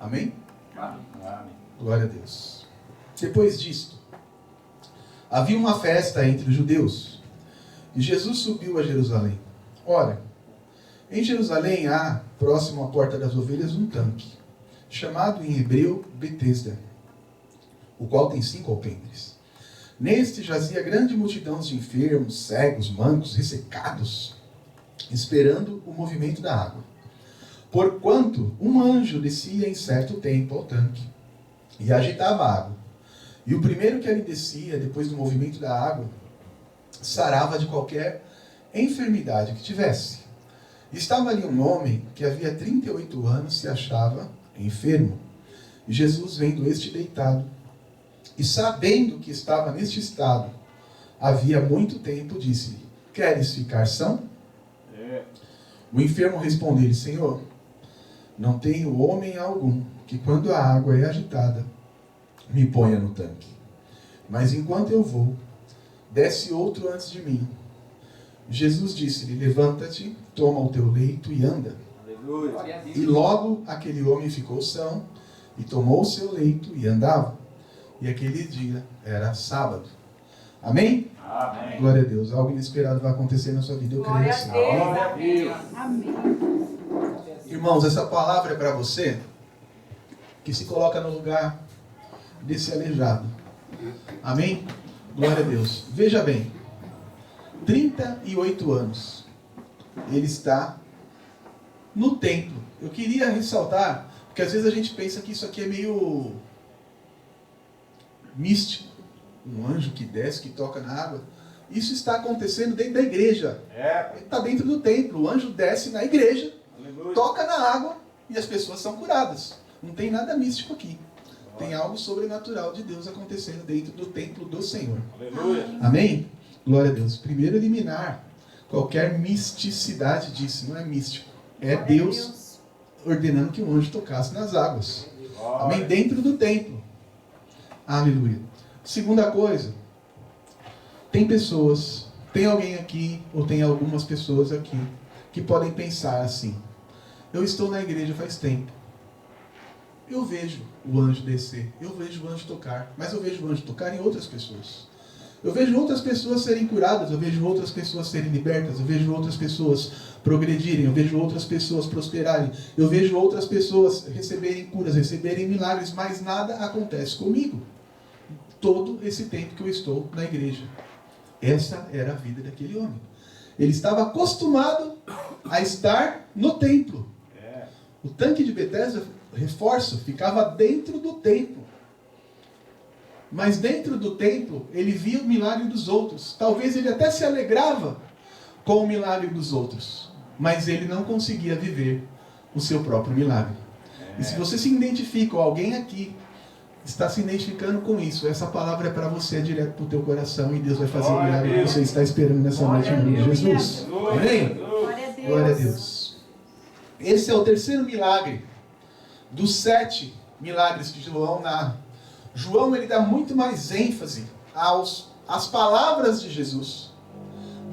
Amém? Amém. Glória a Deus. Depois disto, havia uma festa entre os judeus, e Jesus subiu a Jerusalém. Ora, em Jerusalém há, próximo à porta das ovelhas, um tanque, chamado em hebreu Betesda, o qual tem 5 alpendres. Neste jazia grande multidão de enfermos, cegos, mancos, ressecados, esperando o movimento da água. Porquanto um anjo descia em certo tempo ao tanque, e agitava a água. E o primeiro que ali descia, depois do movimento da água, sarava de qualquer enfermidade que tivesse. Estava ali um homem que havia 38 anos se achava enfermo. E Jesus, vendo este deitado, e sabendo que estava neste estado, havia muito tempo, disse-lhe: queres ficar são? O enfermo respondeu-lhe: Senhor, não tenho homem algum que, quando a água é agitada, me ponha no tanque. Mas enquanto eu vou, desce outro antes de mim. Jesus disse-lhe: levanta-te, toma o teu leito e anda. Aleluia. E logo aquele homem ficou são, e tomou o seu leito e andava. E aquele dia era sábado. Amém? Amém. Glória a Deus. Algo inesperado vai acontecer na sua vida, eu creio assim. Glória a Deus. Amém. Irmãos, essa palavra é para você que se coloca no lugar desse aleijado. Amém? Glória a Deus. Veja bem, 38 anos. Ele está no templo. Eu queria ressaltar, porque às vezes a gente pensa que isso aqui é meio místico. Um anjo que desce, que toca na água. Isso está acontecendo dentro da igreja. Ele está dentro do templo. O anjo desce na igreja, toca na água e as pessoas são curadas. Não tem nada místico aqui. Tem algo sobrenatural de Deus acontecendo dentro do templo do Senhor. Aleluia. Amém? Glória a Deus. Primeiro, eliminar qualquer misticidade disso. Não é místico. É Deus ordenando que um anjo tocasse nas águas. Amém? Dentro do templo. Aleluia. Segunda coisa. Tem pessoas, tem alguém aqui, ou tem algumas pessoas aqui, que podem pensar assim: eu estou na igreja faz tempo. Eu vejo o anjo descer, eu vejo o anjo tocar, mas eu vejo o anjo tocar em outras pessoas. Eu vejo outras pessoas serem curadas, eu vejo outras pessoas serem libertas, eu vejo outras pessoas progredirem, eu vejo outras pessoas prosperarem, eu vejo outras pessoas receberem curas, receberem milagres, mas nada acontece comigo. Todo esse tempo que eu estou na igreja. Essa era a vida daquele homem. Ele estava acostumado a estar no templo. O tanque de Betesda, reforço, ficava dentro do templo. Mas dentro do templo, ele via o milagre dos outros. Talvez ele até se alegrava com o milagre dos outros. Mas ele não conseguia viver o seu próprio milagre. E se você se identifica, ou alguém aqui está se identificando com isso, essa palavra é para você, direto para o teu coração, e Deus vai fazer o milagre que você está esperando nessa noite em nome de Jesus. Amém? Glória a Deus. Glória a Deus. Esse é o terceiro milagre dos 7 milagres que João narra. João, ele dá muito mais ênfase às palavras de Jesus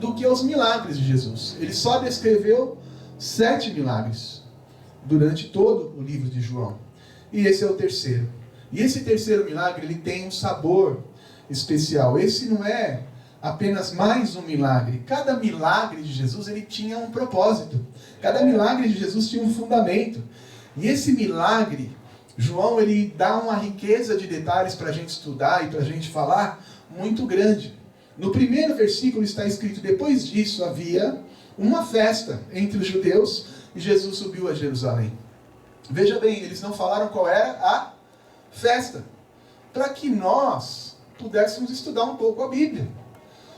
do que aos milagres de Jesus. Ele só descreveu 7 milagres durante todo o livro de João. E esse é o terceiro. E esse terceiro milagre, ele tem um sabor especial. Esse não é apenas mais um milagre. Cada milagre de Jesus, ele tinha um propósito. Cada milagre de Jesus tinha um fundamento. E esse milagre, João, ele dá uma riqueza de detalhes para a gente estudar e para a gente falar muito grande. No primeiro versículo está escrito: depois disso havia uma festa entre os judeus e Jesus subiu a Jerusalém. Veja bem, eles não falaram qual era a festa, para que nós pudéssemos estudar um pouco a Bíblia.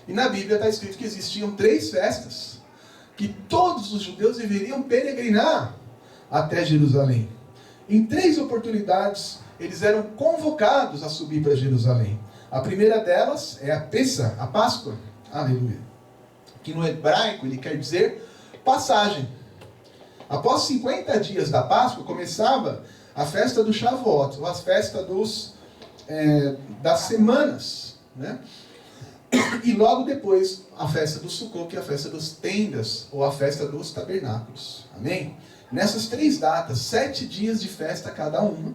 E na Bíblia está escrito que existiam 3 festas, que todos os judeus deveriam peregrinar até Jerusalém. Em 3 oportunidades, eles eram convocados a subir para Jerusalém. A primeira delas é a Pessa, a Páscoa, aleluia, que no hebraico ele quer dizer passagem. Após 50 dias da Páscoa, começava a festa do Shavuot, ou a festa das semanas, né? E logo depois a festa do Sukkot, que é a festa das tendas, ou a festa dos tabernáculos. Amém? Nessas 3 datas, 7 dias de festa cada uma,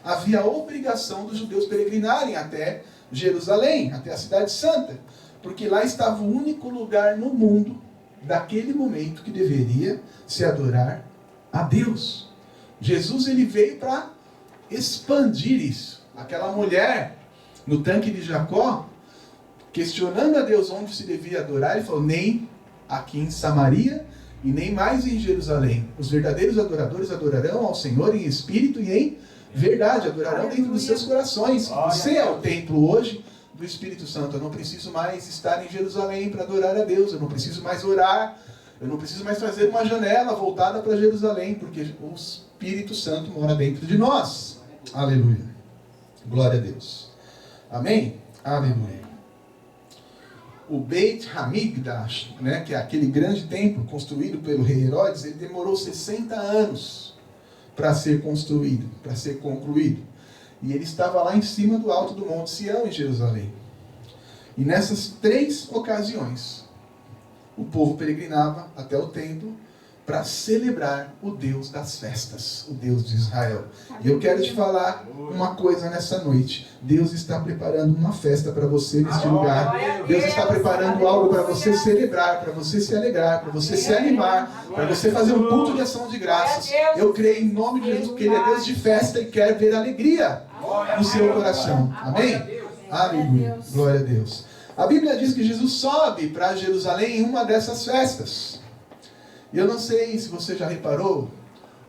havia a obrigação dos judeus peregrinarem até Jerusalém, até a cidade santa, porque lá estava o único lugar no mundo, daquele momento, que deveria se adorar a Deus. Jesus, ele veio para expandir isso. Aquela mulher no tanque de Jacó, questionando a Deus onde se devia adorar, ele falou: nem aqui em Samaria e nem mais em Jerusalém. Os verdadeiros adoradores adorarão ao Senhor em espírito e em verdade, adorarão dentro dos seus corações. Você é o templo hoje do Espírito Santo. Eu não preciso mais estar em Jerusalém para adorar a Deus. Eu não preciso mais orar. Eu não preciso mais fazer uma janela voltada para Jerusalém, porque o Espírito Santo mora dentro de nós. Aleluia. Glória a Deus. Amém? Aleluia. O Beit Hamikdash, né, que é aquele grande templo construído pelo rei Herodes, ele demorou 60 anos para ser construído, para ser concluído. E ele estava lá em cima do alto do Monte Sião, em Jerusalém. E nessas 3 ocasiões, o povo peregrinava até o templo para celebrar o Deus das festas, o Deus de Israel. E eu quero te falar uma coisa nessa noite. Deus está preparando uma festa para você neste lugar. Deus está preparando algo para você celebrar, para você se alegrar, para você se animar, para você fazer um culto de ação de graças. Eu creio em nome de Jesus, porque Ele é Deus de festa e quer ver alegria no seu coração. Amém? Aleluia. Glória a Deus. A Bíblia diz que Jesus sobe para Jerusalém em uma dessas festas. E eu não sei se você já reparou,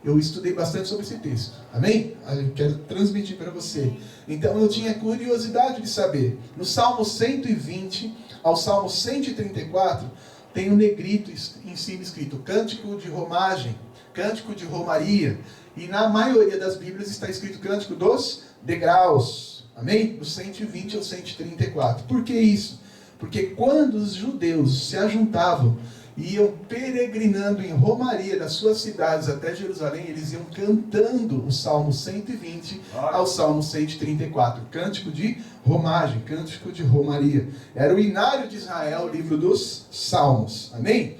eu estudei bastante sobre esse texto. Amém? Eu quero transmitir para você. Então eu tinha curiosidade de saber. No Salmo 120 ao Salmo 134, tem um negrito em cima escrito Cântico de Romagem, Cântico de Romaria. E na maioria das Bíblias está escrito Cântico dos Degraus. Amém? Do 120 ao 134. Por que isso? Porque quando os judeus se ajuntavam, iam peregrinando em romaria das suas cidades até Jerusalém, eles iam cantando o Salmo 120 ao Salmo 134. Cântico de Romagem, Cântico de Romaria. Era o Inário de Israel, o livro dos Salmos. Amém?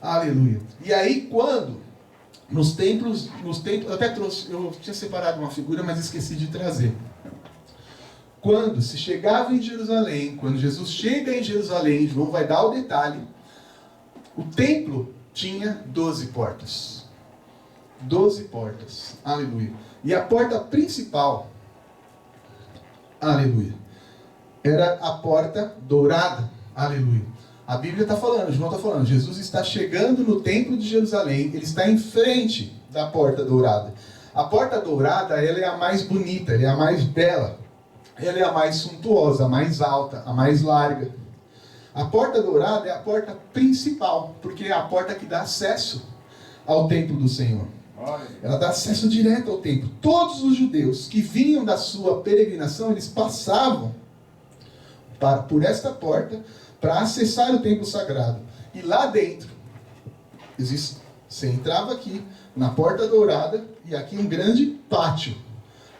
Aleluia. E aí quando nos templos, eu até trouxe, eu tinha separado uma figura, mas esqueci de trazer. Quando se chegava em Jerusalém, quando Jesus chega em Jerusalém, João vai dar o detalhe, o templo tinha 12 portas. 12 portas. Aleluia. E a porta principal, aleluia, era a porta dourada. Aleluia. A Bíblia está falando, João está falando, Jesus está chegando no templo de Jerusalém, ele está em frente da porta dourada. A porta dourada, ela é a mais bonita, ela é a mais bela, ela é a mais suntuosa, a mais alta, a mais larga. A porta dourada é a porta principal, porque é a porta que dá acesso ao templo do Senhor. Ela dá acesso direto ao templo. Todos os judeus que vinham da sua peregrinação, eles passavam por esta porta para acessar o templo sagrado. E lá dentro, você entrava aqui, na porta dourada, e aqui um grande pátio.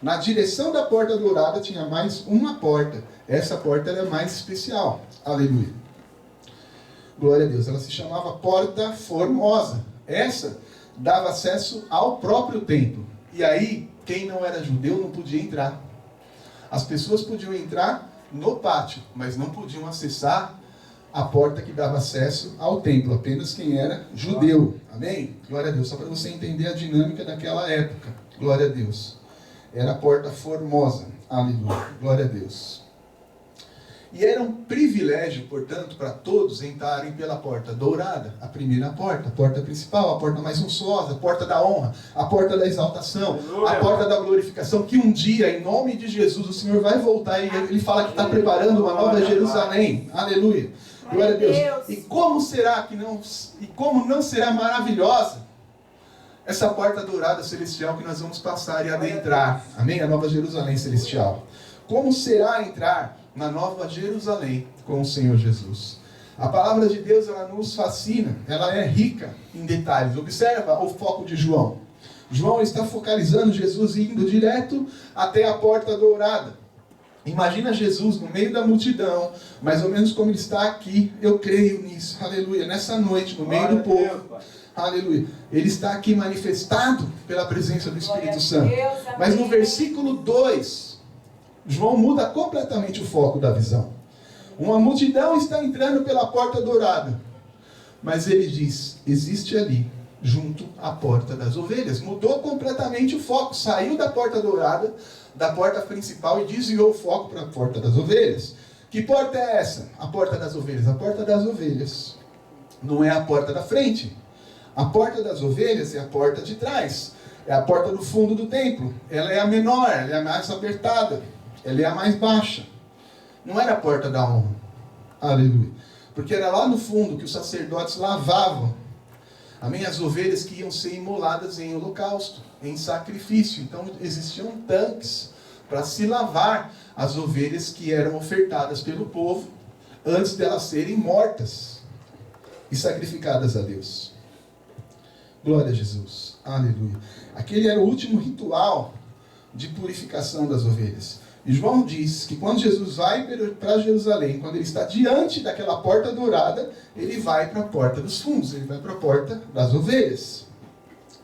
Na direção da porta dourada tinha mais uma porta. Essa porta era mais especial. Aleluia. Glória a Deus. Ela se chamava Porta Formosa. Essa dava acesso ao próprio templo. E aí, quem não era judeu não podia entrar. As pessoas podiam entrar no pátio, mas não podiam acessar a porta que dava acesso ao templo. Apenas quem era judeu. Amém? Glória a Deus. Só para você entender a dinâmica daquela época. Glória a Deus. Era a Porta Formosa. Aleluia. Glória a Deus. E era um privilégio, portanto, para todos entrarem pela porta dourada, a primeira porta, a porta principal, a porta mais suntuosa, a porta da honra, a porta da exaltação, a porta da glorificação, que um dia, em nome de Jesus, o Senhor vai voltar e Ele fala que está preparando uma nova Jerusalém. Aleluia. Glória a Deus. E como será que não, e como não será maravilhosa essa porta dourada celestial que nós vamos passar e adentrar. Amém? A nova Jerusalém celestial. Como será entrar na nova Jerusalém com o Senhor Jesus? A palavra de Deus, ela nos fascina, ela é rica em detalhes. Observa o foco de João. João está focalizando Jesus indo direto até a porta dourada. Imagina Jesus no meio da multidão, mais ou menos como ele está aqui. Eu creio nisso, aleluia, nessa noite, no meio do povo. Aleluia. Ele está aqui manifestado pela presença do Espírito Santo. Mas no versículo 2, João muda completamente o foco da visão. Uma multidão está entrando pela porta dourada. Mas ele diz, existe ali, junto à porta das ovelhas. Mudou completamente o foco. Saiu da porta dourada, da porta principal, e desviou o foco para a porta das ovelhas. Que porta é essa? A porta das ovelhas. A porta das ovelhas não é a porta da frente. A porta das ovelhas é a porta de trás. É a porta do fundo do templo. Ela é a menor, ela é a mais apertada. Ela é a mais baixa. Não era a porta da honra. Aleluia. Porque era lá no fundo que os sacerdotes lavavam. Amém? As ovelhas que iam ser imoladas em holocausto, em sacrifício. Então existiam tanques para se lavar as ovelhas que eram ofertadas pelo povo antes delas serem mortas e sacrificadas a Deus. Glória a Jesus. Aleluia. Aquele era o último ritual de purificação das ovelhas. E João diz que quando Jesus vai para Jerusalém, quando ele está diante daquela porta dourada, ele vai para a porta dos fundos, ele vai para a porta das ovelhas.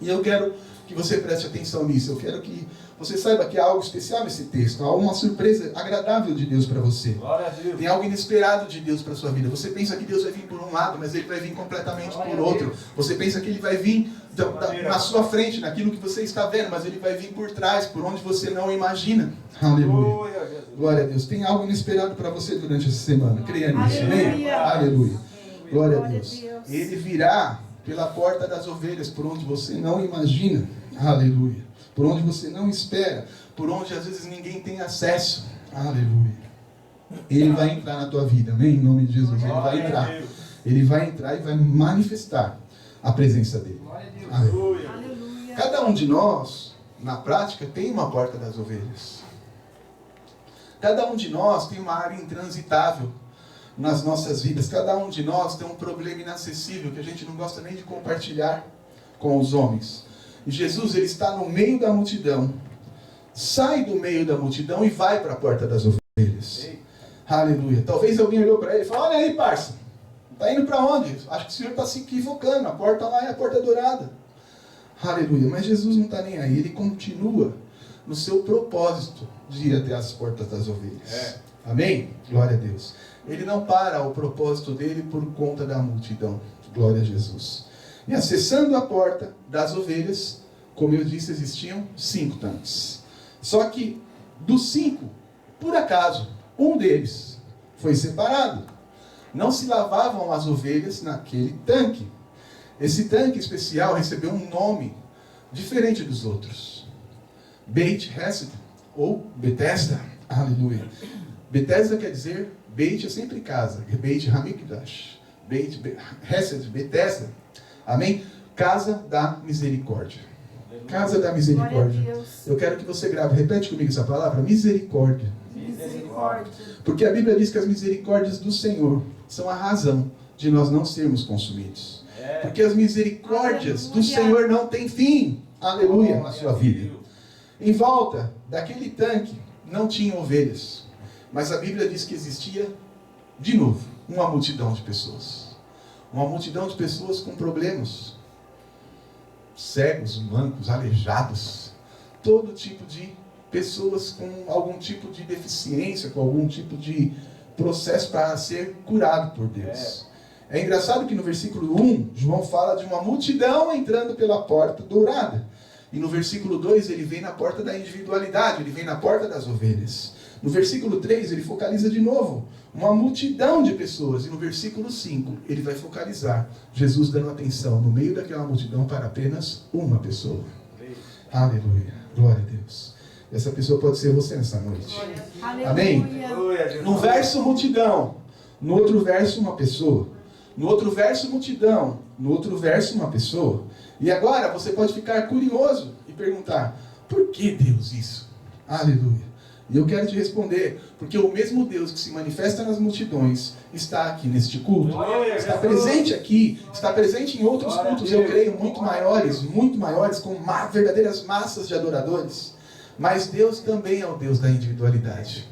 E eu quero que você preste atenção nisso, eu quero que você saiba que há algo especial nesse texto, há uma surpresa agradável de Deus para você. Glória a Deus. Tem algo inesperado de Deus para a sua vida. Você pensa que Deus vai vir por um lado, mas Ele vai vir completamente por outro. Você pensa que Ele vai vir na sua frente, naquilo que você está vendo, mas Ele vai vir por trás, por onde você não imagina. Aleluia. Glória a Deus. Tem algo inesperado para você durante essa semana. Creia nisso. Amém? Aleluia. Glória a Deus. Ele virá pela porta das ovelhas, por onde você não imagina. Aleluia. Por onde você não espera, por onde às vezes ninguém tem acesso. Aleluia. Ele vai entrar na tua vida, amém? Em nome de Jesus, ele vai entrar. Ele vai entrar e vai manifestar a presença dele. Aleluia. Cada um de nós, na prática, tem uma porta das ovelhas. Cada um de nós tem uma área intransitável nas nossas vidas. Cada um de nós tem um problema inacessível que a gente não gosta nem de compartilhar com os homens. E Jesus, ele está no meio da multidão, sai do meio da multidão e vai para a porta das ovelhas. Ei. Aleluia. Talvez alguém olhou para ele e falou, olha aí, parça, está indo para onde? Acho que o senhor está se equivocando, a porta lá é a porta dourada. Aleluia. Mas Jesus não está nem aí, ele continua no seu propósito de ir até as portas das ovelhas. Amém? Glória a Deus. Ele não para o propósito dele por conta da multidão. Glória a Jesus. E acessando a porta das ovelhas, como eu disse, existiam 5 tanques. Só que dos 5, por acaso, um deles foi separado. Não se lavavam as ovelhas naquele tanque. Esse tanque especial recebeu um nome diferente dos outros. Beit Hesed, ou Betesda. Aleluia. Betesda quer dizer, Beit é sempre casa. Beit Hamikdash. Beit Hesed, Betesda. Amém? Casa da misericórdia. Casa da misericórdia. Eu quero que você grave, repete comigo essa palavra, misericórdia. Misericórdia. Porque a Bíblia diz que as misericórdias do Senhor são a razão de nós não sermos consumidos. Porque as misericórdias do Senhor não têm fim. Aleluia, na sua vida. Em volta daquele tanque não tinha ovelhas. Mas a Bíblia diz que existia, de novo, uma multidão de pessoas. Uma multidão de pessoas com problemas. Cegos, mancos, aleijados. Todo tipo de pessoas com algum tipo de deficiência, com algum tipo de processo para ser curado por Deus. É engraçado que no versículo 1, João fala de uma multidão entrando pela porta dourada. E no versículo 2, ele vem na porta da individualidade, ele vem na porta das ovelhas. No versículo 3, ele focaliza de novo uma multidão de pessoas. E no versículo 5, ele vai focalizar Jesus dando atenção no meio daquela multidão para apenas uma pessoa. Aleluia. Glória a Deus. Essa pessoa pode ser você nessa noite. Amém? No verso multidão, no outro verso uma pessoa. No outro verso multidão, no outro verso uma pessoa. E agora você pode ficar curioso e perguntar, por que Deus isso? Aleluia. E eu quero te responder, porque o mesmo Deus que se manifesta nas multidões está aqui neste culto, está presente aqui, está presente em outros cultos, eu creio, muito maiores, com verdadeiras massas de adoradores. Mas Deus também é o Deus da individualidade.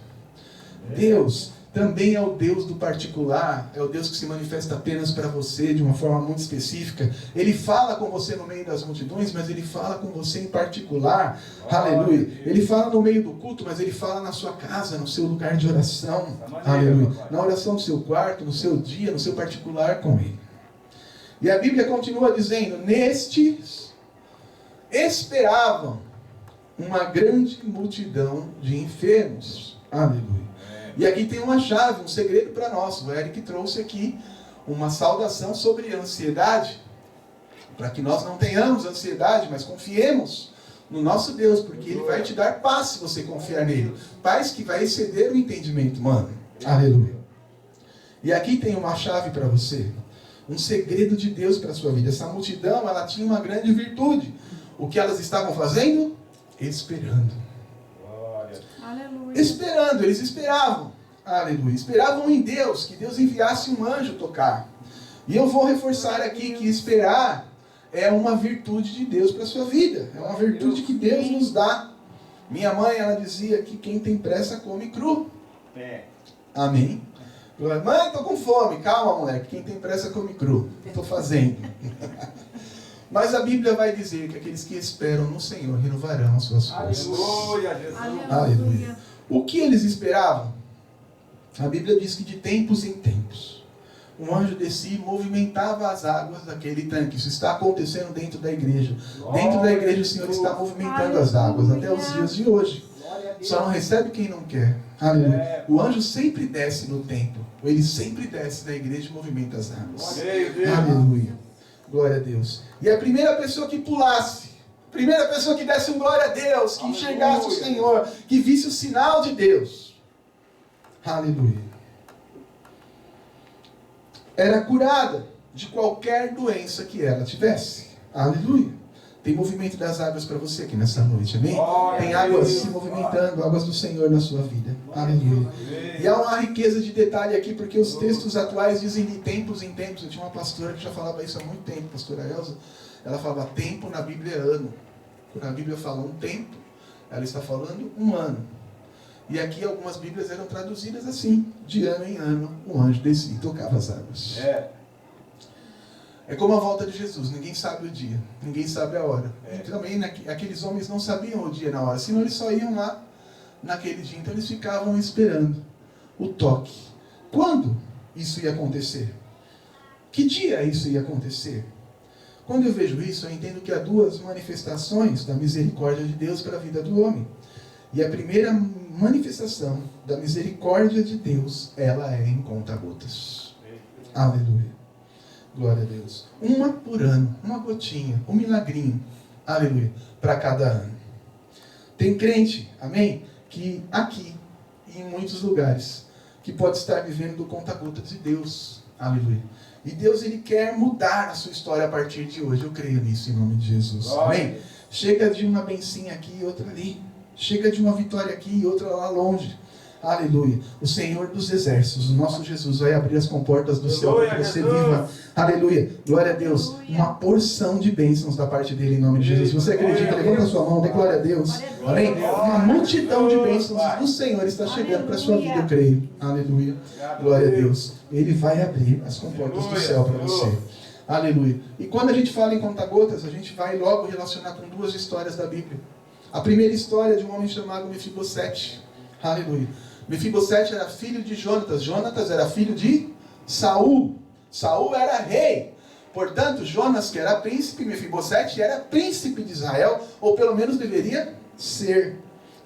Deus também é o Deus do particular, é o Deus que se manifesta apenas para você, de uma forma muito específica. Ele fala com você no meio das multidões, mas Ele fala com você em particular. Aleluia. Ele fala no meio do culto, mas Ele fala na sua casa, no seu lugar de oração. Aleluia. Na oração do seu quarto, no seu dia, no seu particular com Ele. E a Bíblia continua dizendo, nestes esperavam uma grande multidão de enfermos. Aleluia. E aqui tem uma chave, um segredo para nós. O Eric trouxe aqui uma saudação sobre ansiedade, para que nós não tenhamos ansiedade, mas confiemos no nosso Deus, porque Ele vai te dar paz se você confiar nele. Paz que vai exceder o entendimento humano. Aleluia. E aqui tem uma chave para você, um segredo de Deus para a sua vida. Essa multidão, ela tinha uma grande virtude. O que elas estavam fazendo? Esperando. Aleluia. Esperando, eles esperavam. Aleluia. Esperavam em Deus, que Deus enviasse um anjo tocar. E eu vou reforçar aqui que esperar é uma virtude de Deus para a sua vida. É uma virtude que Deus nos dá. Minha mãe, ela dizia que quem tem pressa come cru. Amém? Mãe, estou com fome. Calma, moleque. Quem tem pressa come cru. Estou fazendo. Mas a Bíblia vai dizer que aqueles que esperam no Senhor renovarão as suas forças. Aleluia, Jesus. Aleluia. O que eles esperavam? A Bíblia diz que de tempos em tempos, um anjo descia e movimentava as águas daquele tanque. Isso está acontecendo dentro da igreja. Dentro da igreja o Senhor está movimentando as águas até os dias de hoje. Só não recebe quem não quer. Aleluia. O anjo sempre desce no templo. Ele sempre desce na igreja e movimenta as águas. Aleluia. Glória a Deus. E a primeira pessoa que pulasse, a primeira pessoa que desse um glória a Deus, que enxergasse o Senhor, que visse o sinal de Deus, aleluia, era curada de qualquer doença que ela tivesse. Aleluia. Tem movimento das águas para você aqui nessa noite, amém? Tem águas se movimentando, águas do Senhor na sua vida. Aleluia. E há uma riqueza de detalhe aqui, porque os textos atuais dizem de tempos em tempos. Eu tinha uma pastora que já falava isso há muito tempo, a pastora Elza. Ela falava tempo na Bíblia é ano. Quando a Bíblia fala um tempo, ela está falando um ano. E aqui algumas Bíblias eram traduzidas assim, de ano em ano, o anjo descia e tocava as águas. É como a volta de Jesus, ninguém sabe o dia, ninguém sabe a hora. E também aqueles homens não sabiam o dia na hora, senão eles só iam lá naquele dia, então eles ficavam esperando o toque. Quando isso ia acontecer? Que dia isso ia acontecer? Quando eu vejo isso, eu entendo que há duas manifestações da misericórdia de Deus para a vida do homem. E a primeira manifestação da misericórdia de Deus, ela é em conta-gotas. Aleluia. Glória a Deus. Uma por ano, uma gotinha, um milagrinho. Aleluia. Para cada ano. Tem crente, amém? Que aqui e em muitos lugares, que pode estar vivendo do conta-gotas de Deus. Aleluia. E Deus, Ele quer mudar a sua história a partir de hoje. Eu creio nisso em nome de Jesus. Amém? Chega de uma bencinha aqui e outra ali. Chega de uma vitória aqui e outra lá longe. Aleluia. O Senhor dos Exércitos, o nosso Jesus, vai abrir as comportas do céu para que você viva. Aleluia. Glória a Deus. Uma porção de bênçãos da parte dele em nome de Jesus. Você acredita? Levanta a sua mão, dê glória a Deus. Amém? Uma multidão de bênçãos do Senhor está chegando para a sua vida, eu creio. Aleluia. Glória a Deus. Ele vai abrir as comportas do céu para você. Aleluia. E quando a gente fala em conta-gotas, a gente vai logo relacionar com duas histórias da Bíblia. A primeira história de um homem chamado Mefibosete. Aleluia. Mefibosete era filho de Jonatas. Jonatas era filho de Saul. Saul era rei. Portanto, Jonas, que era príncipe, Mefibosete era príncipe de Israel, ou pelo menos deveria ser.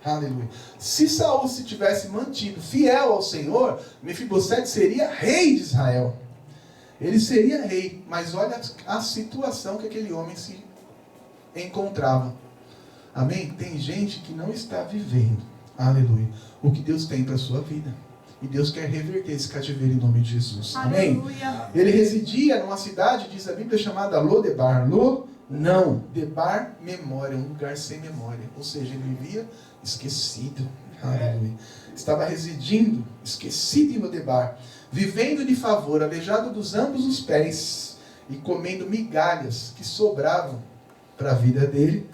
Aleluia. Se Saul se tivesse mantido fiel ao Senhor, Mefibosete seria rei de Israel. Ele seria rei, mas olha a situação que aquele homem se encontrava. Amém? Tem gente que não está vivendo, aleluia, o que Deus tem para a sua vida. E Deus quer reverter esse cativeiro em nome de Jesus. Amém? Aleluia. Ele residia numa cidade, diz a Bíblia, chamada Lodebar. Não. Debar, memória, um lugar sem memória. Ou seja, ele vivia esquecido. Aleluia. Estava residindo, esquecido em Lodebar. Vivendo de favor, aleijado dos ambos os pés. E comendo migalhas que sobravam para a vida dele,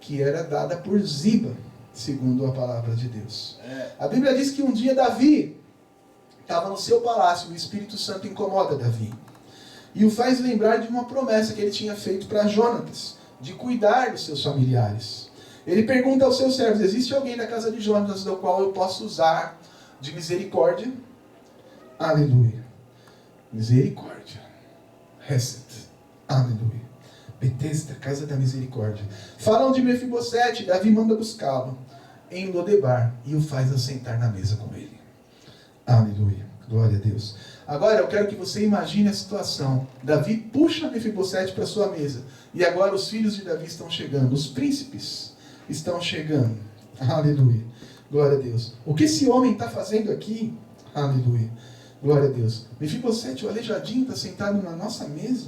que era dada por Ziba, segundo a palavra de Deus. A Bíblia diz que um dia Davi estava no seu palácio, o Espírito Santo incomoda Davi. E o faz lembrar de uma promessa que ele tinha feito para Jonatas, de cuidar dos seus familiares. Ele pergunta aos seus servos: existe alguém na casa de Jonatas do qual eu posso usar de misericórdia? Aleluia. Misericórdia. Hesed. Aleluia. Betesda, casa da misericórdia. Falam de Mefibosete, Davi manda buscá-lo em Lodebar e o faz assentar na mesa com ele. Aleluia. Glória a Deus. Agora eu quero que você imagine a situação. Davi puxa Mefibosete para sua mesa. E agora os filhos de Davi estão chegando. Os príncipes estão chegando. Aleluia. Glória a Deus. O que esse homem está fazendo aqui? Aleluia. Glória a Deus. Mefibosete, o aleijadinho, está sentado na nossa mesa.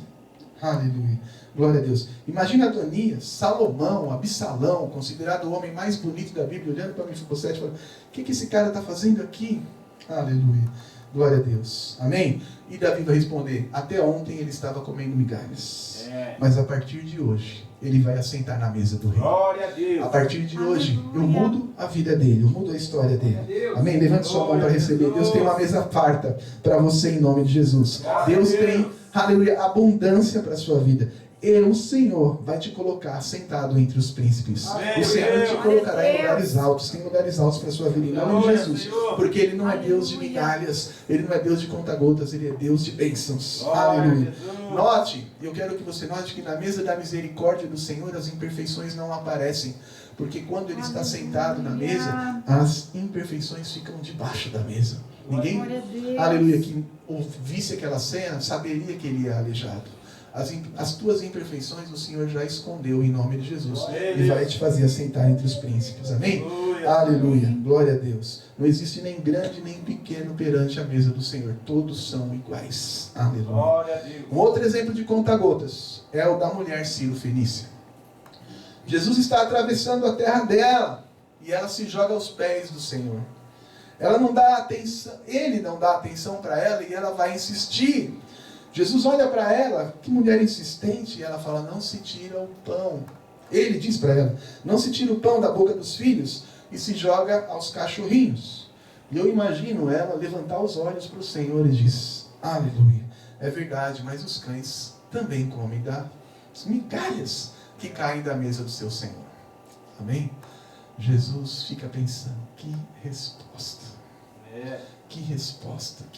Aleluia. Glória a Deus. Imagina Adonias, Salomão, Absalão, considerado o homem mais bonito da Bíblia, olhando para Mefibosete e falando: o que esse cara está fazendo aqui? Aleluia. Glória a Deus. Amém? E Davi vai responder: até ontem ele estava comendo migalhas. Mas a partir de hoje, ele vai assentar na mesa do rei. Glória a Deus. A partir de hoje, eu mudo a vida dele, eu mudo a história dele. Amém? Levante sua mão para receber. Deus tem uma mesa farta para você em nome de Jesus. Deus tem, aleluia, abundância para a sua vida. O Senhor vai te colocar sentado entre os príncipes. O Senhor te colocará em lugares altos. Tem lugares altos para a sua vida em nome de Jesus. Porque Ele não é Deus de migalhas. Ele não é Deus de conta-gotas. Ele é Deus de bênçãos. Aleluia. Note, eu quero que você note que na mesa da misericórdia do Senhor as imperfeições não aparecem. Porque quando Ele está sentado na mesa, as imperfeições ficam debaixo da mesa. Ninguém, aleluia, que ouvisse aquela cena saberia que Ele é aleijado. As tuas imperfeições o Senhor já escondeu em nome de Jesus. E vai te fazer assentar entre os príncipes. Amém? Aleluia. Glória a Deus. Não existe nem grande nem pequeno perante a mesa do Senhor. Todos são iguais. Aleluia. Um outro exemplo de conta-gotas é o da mulher Ciro-fenícia. Jesus está atravessando a terra dela e ela se joga aos pés do Senhor. Ela não dá atenção, ele não dá atenção para ela e ela vai insistir. Jesus olha para ela, que mulher insistente, e ela fala: não se tira o pão. Ele diz para ela: não se tira o pão da boca dos filhos e se joga aos cachorrinhos. E eu imagino ela levantar os olhos para o Senhor e diz: aleluia, é verdade, mas os cães também comem das migalhas que caem da mesa do seu Senhor. Amém? Jesus fica pensando: que resposta. Que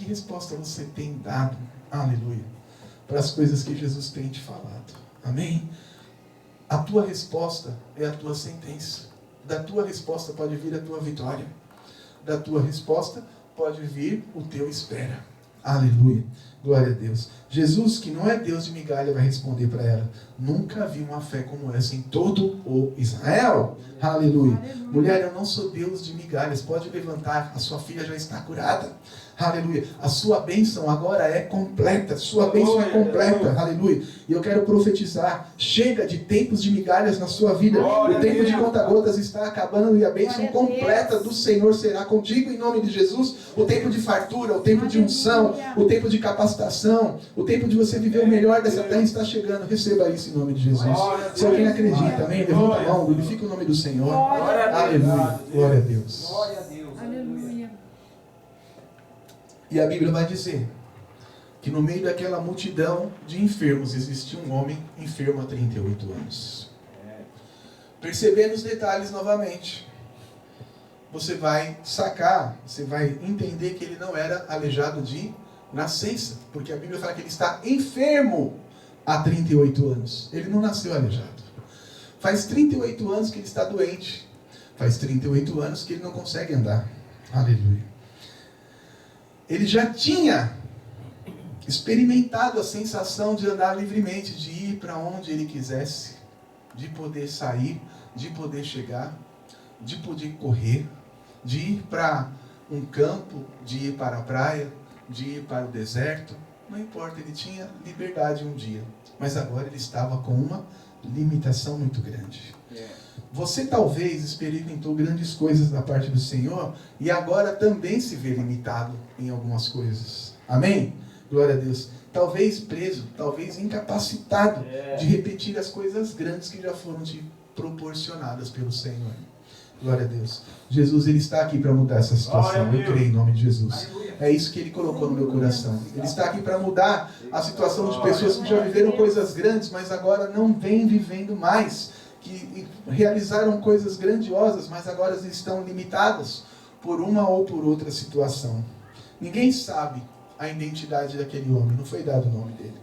resposta você tem dado, aleluia, para as coisas que Jesus tem te falado. Amém? A tua resposta é a tua sentença. Da tua resposta pode vir a tua vitória. Da tua resposta pode vir o teu espera. Aleluia. Glória a Deus. Jesus, que não é Deus de migalha, vai responder para ela: nunca vi uma fé como essa em todo o Israel. Aleluia. Mulher, eu não sou Deus de migalhas. Pode levantar, a sua filha já está curada. Aleluia. A sua bênção agora é completa. Sua bênção é completa. Aleluia. E eu quero profetizar: chega de tempos de migalhas na sua vida. O tempo de conta-gotas está acabando e a bênção completa do Senhor será contigo em nome de Jesus. O tempo de fartura, o tempo de unção, o tempo de capacitação, o tempo de você viver o melhor dessa terra está chegando. Receba isso em nome de Jesus. Se alguém acredita, amém? Levanta a mão, glorifica o nome do Senhor. Aleluia. Glória a Deus. Glória a Deus. Aleluia. E a Bíblia vai dizer que no meio daquela multidão de enfermos existia um homem enfermo há 38 anos. Percebendo os detalhes novamente, você vai sacar, você vai entender que ele não era aleijado de nascença, porque a Bíblia fala que ele está enfermo há 38 anos. Ele não nasceu aleijado. Faz 38 anos que ele está doente. Faz 38 anos que ele não consegue andar. Aleluia. Ele já tinha experimentado a sensação de andar livremente, de ir para onde ele quisesse, de poder sair, de poder chegar, de poder correr, de ir para um campo, de ir para a praia, de ir para o deserto. Não importa, ele tinha liberdade um dia, mas agora ele estava com uma limitação muito grande. Você talvez experimentou grandes coisas da parte do Senhor e agora também se vê limitado em algumas coisas. Amém? Glória a Deus. Talvez preso, talvez incapacitado de repetir as coisas grandes que já foram te proporcionadas pelo Senhor. Glória a Deus. Jesus, Ele está aqui para mudar essa situação. Eu creio em nome de Jesus. É isso que Ele colocou no meu coração. Ele está aqui para mudar a situação de pessoas que já viveram coisas grandes, mas agora não vêm vivendo mais. Que realizaram coisas grandiosas, mas agora estão limitadas por uma ou por outra situação. Ninguém sabe a identidade daquele homem. Não foi dado o nome dele.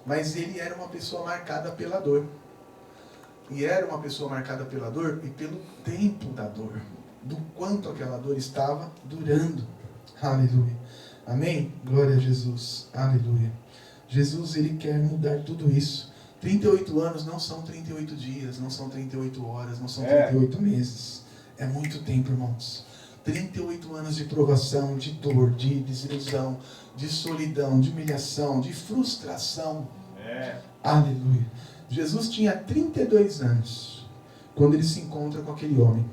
Mas ele era uma pessoa marcada pela dor. E era uma pessoa marcada pela dor e pelo tempo da dor. Do quanto aquela dor estava durando. Aleluia. Amém? Glória a Jesus. Aleluia. Jesus, Ele quer mudar tudo isso. 38 anos não são 38 dias, não são 38 horas, não são 38 meses. É muito tempo, irmãos. 38 anos de provação, de dor, de desilusão, de solidão, de humilhação, de frustração. Aleluia. Jesus tinha 32 anos quando ele se encontra com aquele homem.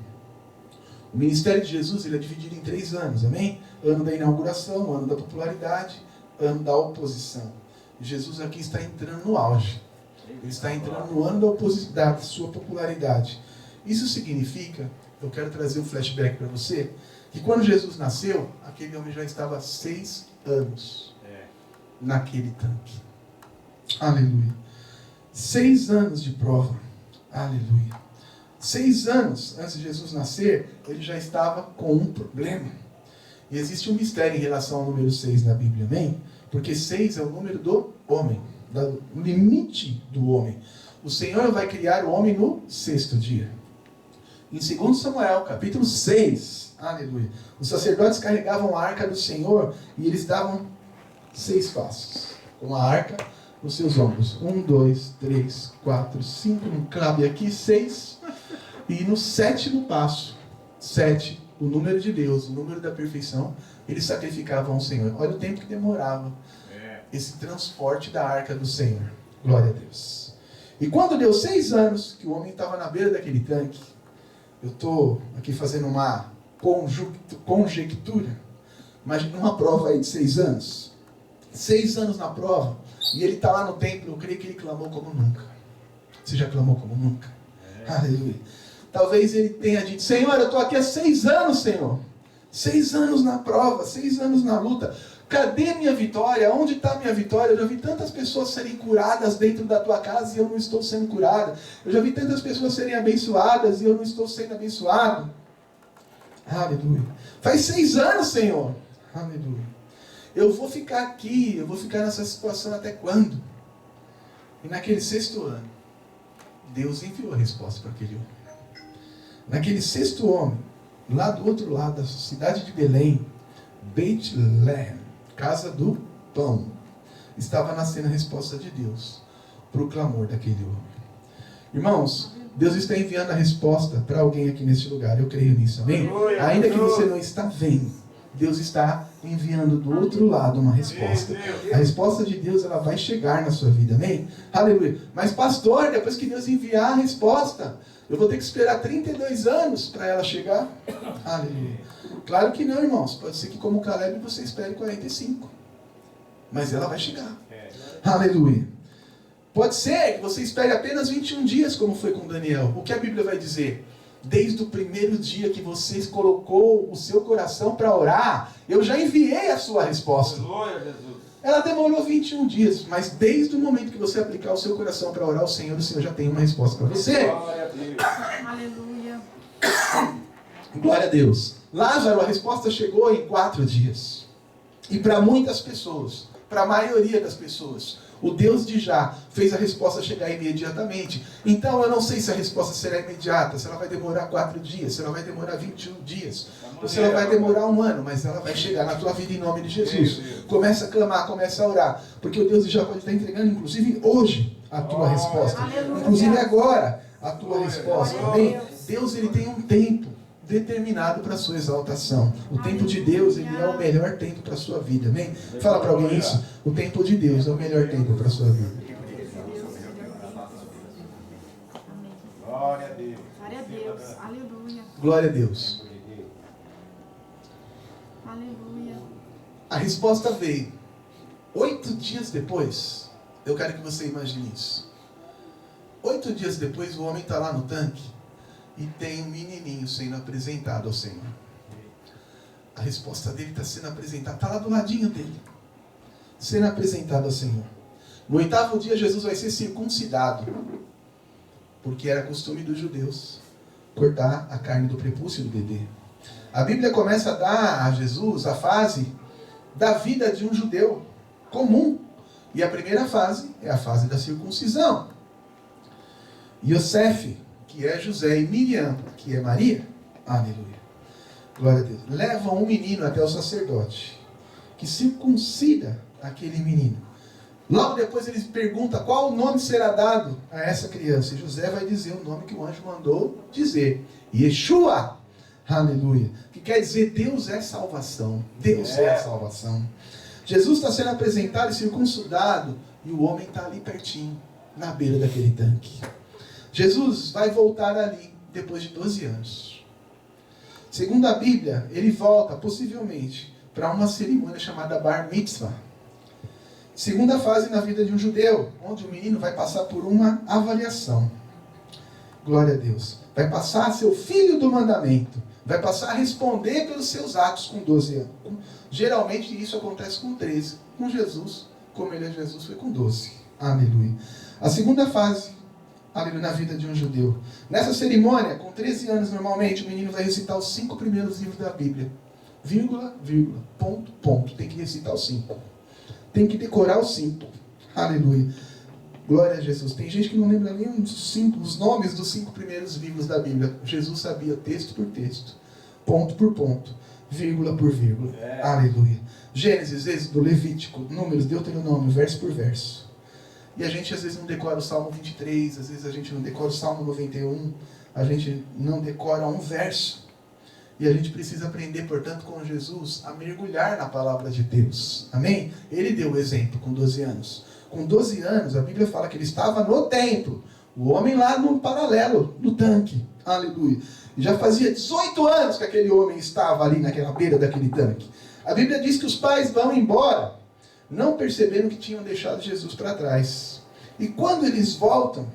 O ministério de Jesus ele é dividido em 3 anos, amém? Ano da inauguração, ano da popularidade, ano da oposição. Jesus aqui está entrando no auge. Ele está entrando no ano da sua popularidade. Isso significa, eu quero trazer um flashback para você, que quando Jesus nasceu, aquele homem já estava há 6 anos naquele tanque. Aleluia. 6 anos de prova. Aleluia. 6 anos antes de Jesus nascer, ele já estava com um problema. E existe um mistério em relação ao número 6 na Bíblia, amém? Porque 6 é o número do homem, o limite do homem. O Senhor vai criar o homem no 6º dia. Em 2 Samuel, capítulo 6, aleluia, os sacerdotes carregavam a arca do Senhor e eles davam 6 passos com a arca nos seus ombros. 1, 2, 3, 4, 5, não cabe aqui, 6. E no 7º passo, 7, o número de Deus, o número da perfeição, eles sacrificavam ao Senhor. Olha o tempo que demorava esse transporte da arca do Senhor. Glória a Deus. E quando deu 6 anos, que o homem estava na beira daquele tanque, eu estou aqui fazendo uma conjectura. Imagina uma prova aí de 6 anos. 6 anos na prova, e ele está lá no templo, eu creio que ele clamou como nunca. Você já clamou como nunca? Aleluia. Talvez ele tenha dito, Senhor, eu estou aqui há 6 anos, Senhor. 6 anos na prova, 6 anos na luta. Cadê minha vitória? Onde está minha vitória? Eu já vi tantas pessoas serem curadas dentro da tua casa e eu não estou sendo curada. Eu já vi tantas pessoas serem abençoadas e eu não estou sendo abençoado. Aleluia. Faz 6 anos, Senhor. Aleluia. Eu vou ficar aqui, eu vou ficar nessa situação até quando? E naquele 6º ano, Deus enviou a resposta para aquele homem. Naquele 6º homem, lá do outro lado da cidade de Belém, Beit-Lehem, casa do pão, estava nascendo a resposta de Deus para o clamor daquele homem. Irmãos, Deus está enviando a resposta para alguém aqui nesse lugar, eu creio nisso, amém? Ainda que você não está vendo, Deus está enviando do outro lado uma resposta. A resposta de Deus ela vai chegar na sua vida, amém? Aleluia. Mas pastor, depois que Deus enviar a resposta, eu vou ter que esperar 32 anos para ela chegar? Aleluia. Claro que não, irmãos. Pode ser que como Caleb você espere 45. Mas ela vai chegar. Aleluia. Pode ser que você espere apenas 21 dias, como foi com Daniel. O que a Bíblia vai dizer? Desde o primeiro dia que você colocou o seu coração para orar, eu já enviei a sua resposta. Glória a Jesus. Ela demorou 21 dias, mas desde o momento que você aplicar o seu coração para orar ao Senhor, o Senhor já tem uma resposta para você. Glória a Deus. Aleluia. Glória a Deus. Lázaro, a resposta chegou em 4 dias. E para muitas pessoas, para a maioria das pessoas, o Deus de Já fez a resposta chegar imediatamente. Então eu não sei se a resposta será imediata, se ela vai demorar 4 dias, se ela vai demorar 21 dias, ou se ela vai demorar 1 ano, mas ela vai chegar na tua vida em nome de Jesus. Começa a clamar, começa a orar, porque o Deus de Já pode estar entregando, inclusive hoje, a tua resposta. Inclusive agora, a tua resposta. Amém? Deus ele tem um tempo determinado para a sua exaltação. O tempo de Deus ele é o melhor tempo para a sua vida. Amém? Fala para alguém isso. O tempo de Deus é o melhor tempo para a sua vida. Glória a Deus. Glória a Deus. Aleluia. Glória a Deus. Aleluia. A resposta veio 8 dias depois. Eu quero que você imagine isso. 8 dias depois o homem está lá no tanque. e tem um menininho sendo apresentado ao Senhor. A resposta dele está sendo apresentada, está lá do ladinho dele, sendo apresentado ao Senhor. No 8º dia, Jesus vai ser circuncidado, porque era costume dos judeus cortar a carne do prepúcio do bebê. A Bíblia começa a dar a Jesus a fase da vida de um judeu comum. E a primeira fase é a fase da circuncisão. Yosef, que é José, e Miriam, que é Maria, aleluia, glória a Deus, levam um menino até o sacerdote, que circuncida aquele menino. Logo depois eles perguntam qual o nome será dado a essa criança. E José vai dizer o nome que o anjo mandou dizer. Yeshua. Aleluia. Que quer dizer Deus é salvação. Deus é a salvação. Jesus está sendo apresentado e circuncidado. E o homem está ali pertinho, na beira daquele tanque. Jesus vai voltar ali depois de 12 anos. Segundo a Bíblia, ele volta possivelmente para uma cerimônia chamada Bar Mitzvah. Segunda fase na vida de um judeu, onde o menino vai passar por uma avaliação. Glória a Deus. Vai passar a ser o filho do mandamento. Vai passar a responder pelos seus atos com 12 anos. Geralmente isso acontece com 13. Com Jesus, como ele é Jesus, foi com 12. Aleluia. A segunda fase, aleluia, na vida de um judeu. Nessa cerimônia, com 13 anos normalmente, o menino vai recitar os 5 primeiros livros da Bíblia. Vírgula, vírgula, ponto, ponto. Tem que recitar os 5. Tem que decorar os 5. Aleluia. Glória a Jesus. Tem gente que não lembra nem os nomes dos 5 primeiros livros da Bíblia. Jesus sabia texto por texto, ponto por ponto, vírgula por vírgula. Aleluia. Gênesis, Êxodo, Levítico, Números, Deuteronômio, verso por verso. E a gente às vezes não decora o Salmo 23, às vezes a gente não decora o Salmo 91, a gente não decora um verso. E a gente precisa aprender, portanto, com Jesus, a mergulhar na palavra de Deus. Amém? Ele deu o exemplo com 12 anos. Com 12 anos, a Bíblia fala que ele estava no templo. O homem lá no paralelo, no tanque. Aleluia. E já fazia 18 anos que aquele homem estava ali naquela beira daquele tanque. A Bíblia diz que os pais vão embora, não percebendo que tinham deixado Jesus para trás. E quando eles voltam,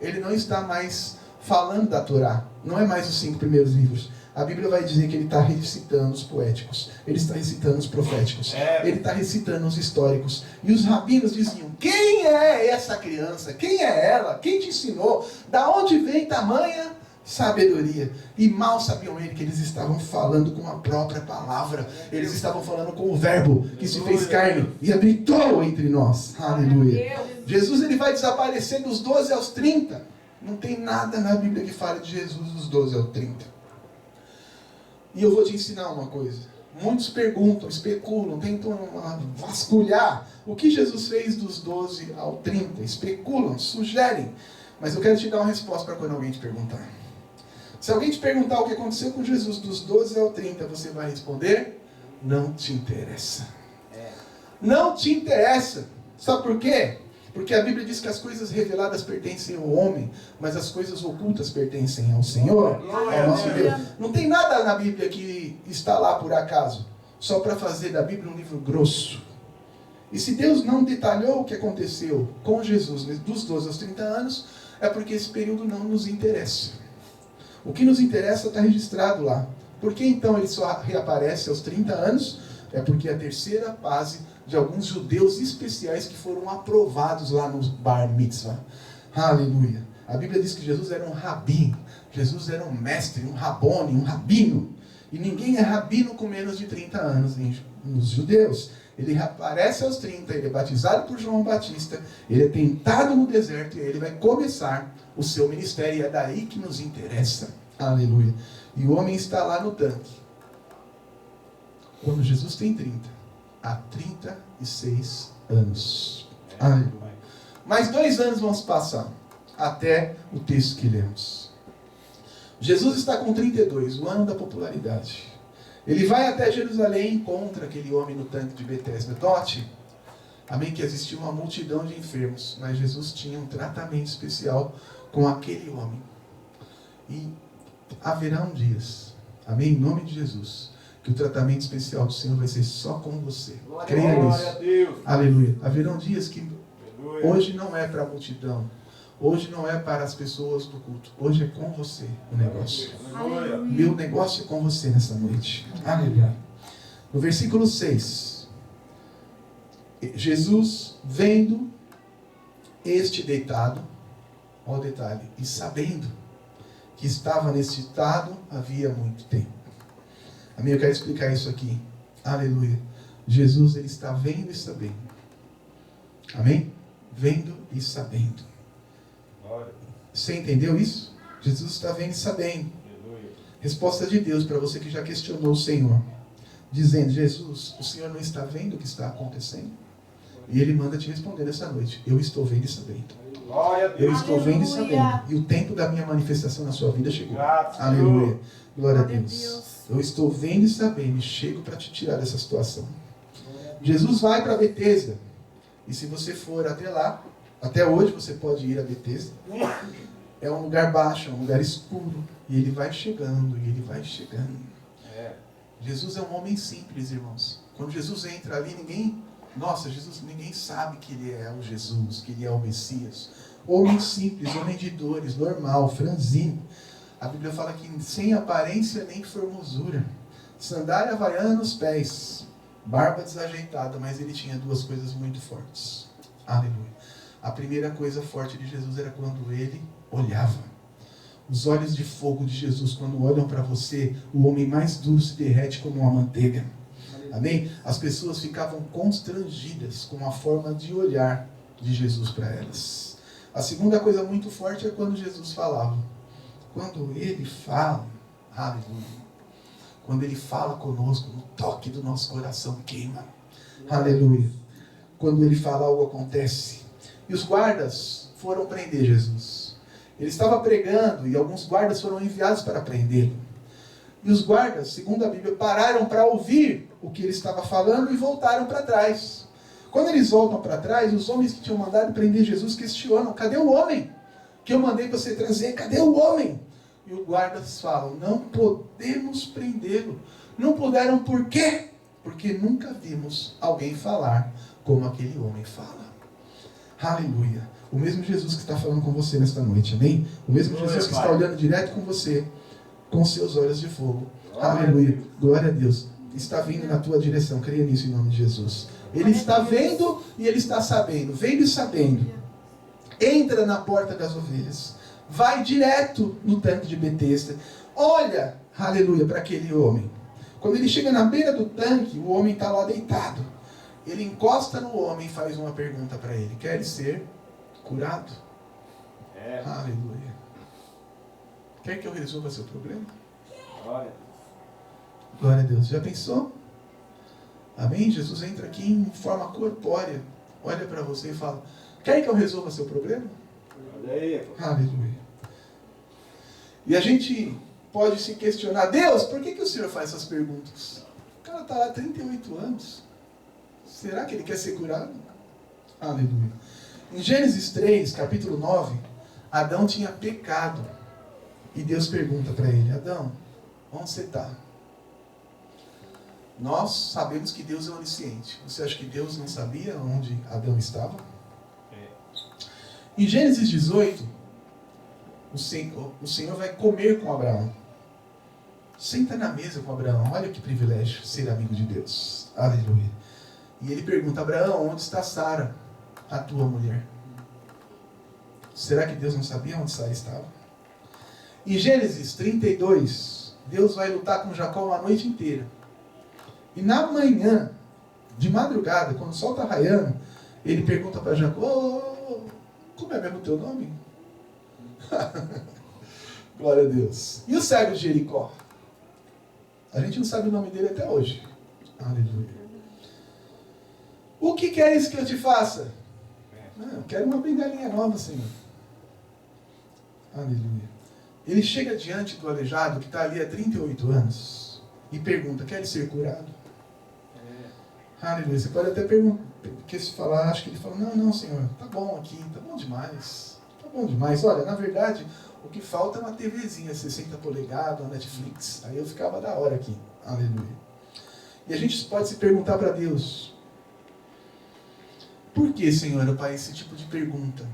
ele não está mais falando da Torá. Não é mais os 5 primeiros livros. A Bíblia vai dizer que ele está recitando os poéticos, ele está recitando os proféticos, ele está recitando os históricos. E os rabinos diziam: quem é essa criança? Quem é ela? Quem te ensinou? Da onde vem tamanha sabedoria? E mal sabiam ele que eles estavam falando com a própria palavra. Eles estavam falando com o verbo que se fez carne e habitou entre nós. Aleluia. Jesus, ele vai desaparecer dos 12 aos 30. Não tem nada na Bíblia que fale de Jesus dos 12 aos 30. E eu vou te ensinar uma coisa. Muitos perguntam, especulam, tentam vasculhar o que Jesus fez dos 12 ao 30. Especulam, sugerem. Mas eu quero te dar uma resposta para quando alguém te perguntar. Se alguém te perguntar o que aconteceu com Jesus dos 12 ao 30, você vai responder: não te interessa. Não te interessa. Sabe por quê? Porque a Bíblia diz que as coisas reveladas pertencem ao homem, mas as coisas ocultas pertencem ao Senhor, ao nosso Deus. Não tem nada na Bíblia que está lá por acaso, só para fazer da Bíblia um livro grosso. E se Deus não detalhou o que aconteceu com Jesus dos 12 aos 30 anos, é porque esse período não nos interessa. O que nos interessa está registrado lá. Por que então ele só reaparece aos 30 anos? É porque a terceira fase de alguns judeus especiais que foram aprovados lá no Bar Mitzvah. Aleluia. A Bíblia diz que Jesus era um rabino. Jesus era um mestre, um rabone, um rabino. E ninguém é rabino com menos de 30 anos nos judeus. Ele aparece aos 30, ele é batizado por João Batista, ele é tentado no deserto e ele vai começar o seu ministério. E é daí que nos interessa. Aleluia. E o homem está lá no tanque. Quando Jesus tem 30. Há 36 anos. Aleluia. Mais 2 anos vão se passar até o texto que lemos. Jesus está com 32, o ano da popularidade. Ele vai até Jerusalém e encontra aquele homem no tanque de Betesda. Note, amém, que existia uma multidão de enfermos, mas Jesus tinha um tratamento especial com aquele homem. E haverão dias, amém, em nome de Jesus, que o tratamento especial do Senhor vai ser só com você. Creia nisso. Aleluia. Haverão dias que hoje não é para a multidão. Hoje não é para as pessoas do culto. Hoje é com você o negócio. Aleluia. Meu negócio é com você nessa noite. Aleluia. No versículo 6. Jesus, vendo este deitado, olha o detalhe, e sabendo que estava nesse estado havia muito tempo. Amém? Eu quero explicar isso aqui. Aleluia. Jesus, ele está vendo e sabendo. Amém? Vendo e sabendo. Você entendeu isso? Jesus está vendo e sabendo. Resposta de Deus para você que já questionou o Senhor. Dizendo, Jesus, o Senhor não está vendo o que está acontecendo? E Ele manda te responder nessa noite. Eu estou vendo e sabendo. Eu estou vendo e sabendo. E o tempo da minha manifestação na sua vida chegou. Aleluia. Glória a Deus. Eu estou vendo e sabendo. E chego para te tirar dessa situação. Jesus vai para Betesda. E se você for até lá, até hoje você pode ir a Betesda. É um lugar baixo, é um lugar escuro. E ele vai chegando, e ele vai chegando. Jesus é um homem simples, irmãos. Quando Jesus entra ali, ninguém sabe que ele é o Jesus, que ele é o Messias. Homem simples, homem de dores, normal, franzino. A Bíblia fala que sem aparência nem formosura. Sandália havaiana nos pés. Barba desajeitada, mas ele tinha duas coisas muito fortes. Aleluia. A primeira coisa forte de Jesus era quando ele olhava. Os olhos de fogo de Jesus, quando olham para você, o homem mais duro se derrete como uma manteiga. Amém? As pessoas ficavam constrangidas com a forma de olhar de Jesus para elas. A segunda coisa muito forte é quando Jesus falava. Quando ele fala, aleluia. Quando ele fala conosco, no toque do nosso coração queima. Aleluia. Quando ele fala, algo acontece. E os guardas foram prender Jesus. Ele estava pregando e alguns guardas foram enviados para prendê-lo. E os guardas, segundo a Bíblia, pararam para ouvir o que ele estava falando e voltaram para trás. Quando eles voltam para trás, os homens que tinham mandado prender Jesus questionam: cadê o homem que eu mandei você trazer? Cadê o homem? E os guardas falam: não podemos prendê-lo. Não puderam por quê? Porque nunca vimos alguém falar como aquele homem fala. Aleluia. O mesmo Jesus que está falando com você nesta noite, amém? O mesmo Jesus que está olhando direto com você, com seus olhos de fogo. Aleluia. Glória a Deus. Está vindo na tua direção. Creia nisso em nome de Jesus. Ele está vendo e ele está sabendo. Vendo e sabendo. Entra na porta das ovelhas. Vai direto no tanque de Betesda. Olha, aleluia, para aquele homem. Quando ele chega na beira do tanque, o homem está lá deitado. Ele encosta no homem e faz uma pergunta para ele. Quer ser curado? Aleluia. Quer que eu resolva seu problema? Glória a Deus. Já pensou? Amém? Jesus entra aqui em forma corpórea. Olha para você e fala: quer que eu resolva seu problema? Aleluia. E a gente pode se questionar: Deus, por que o Senhor faz essas perguntas? O cara está lá há 38 anos. Será que ele quer ser curado? Aleluia. Em Gênesis 3, capítulo 9, Adão tinha pecado. E Deus pergunta para ele: Adão, onde você está? Nós sabemos que Deus é onisciente. Você acha que Deus não sabia onde Adão estava? Em Gênesis 18, o Senhor vai comer com Abraão. Senta na mesa com Abraão. Olha que privilégio ser amigo de Deus. Aleluia. E ele pergunta: Abraão, onde está Sara, a tua mulher? Será que Deus não sabia onde Sara estava? Em Gênesis 32, Deus vai lutar com Jacó uma noite inteira. E na manhã, de madrugada, quando o sol está raiando, ele pergunta para Jacó: como é mesmo o teu nome? Glória a Deus. E o cego de Jericó? A gente não sabe o nome dele até hoje. Aleluia. O que queres que eu te faça? Eu quero uma bengalinha nova, Senhor. Aleluia. Ele chega diante do aleijado que está ali há 38 anos e pergunta: quer ser curado? Aleluia. Você pode até perguntar, porque se falar, acho que ele fala: não, Senhor, tá bom aqui, tá bom demais. Tá bom demais. Olha, na verdade, o que falta é uma TVzinha 60 polegadas, uma Netflix. Aí eu ficava da hora aqui. Aleluia. E a gente pode se perguntar para Deus: por que, Senhor, Pai, esse tipo de pergunta?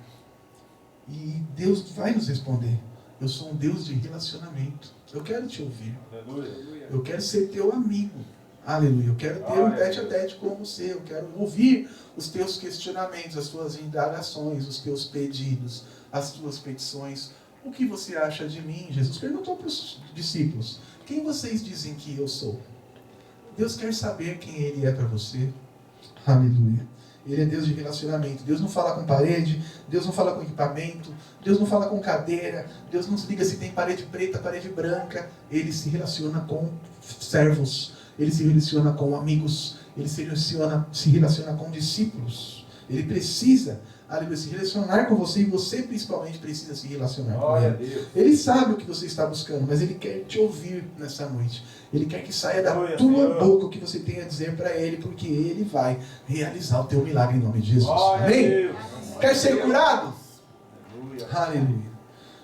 E Deus vai nos responder. Eu sou um Deus de relacionamento. Eu quero te ouvir. Aleluia. Eu quero ser teu amigo. Aleluia. Eu quero ter um tete a tete com você. Eu quero ouvir os teus questionamentos, as tuas indagações, os teus pedidos, as tuas petições. O que você acha de mim? Jesus perguntou para os discípulos: quem vocês dizem que eu sou? Deus quer saber quem Ele é para você. Aleluia. Ele é Deus de relacionamento. Deus não fala com parede, Deus não fala com equipamento, Deus não fala com cadeira, Deus não se liga se tem parede preta, parede branca. Ele se relaciona com servos, Ele se relaciona com amigos, Ele se relaciona com discípulos. Ele precisa, aleluia, se relacionar com você, e você principalmente precisa se relacionar com Ele. Ele sabe o que você está buscando, mas Ele quer te ouvir nessa noite. Ele quer que saia da tua boca o que você tem a dizer para Ele, porque Ele vai realizar o teu milagre em nome de Jesus. Amém? Quer ser curado? Aleluia.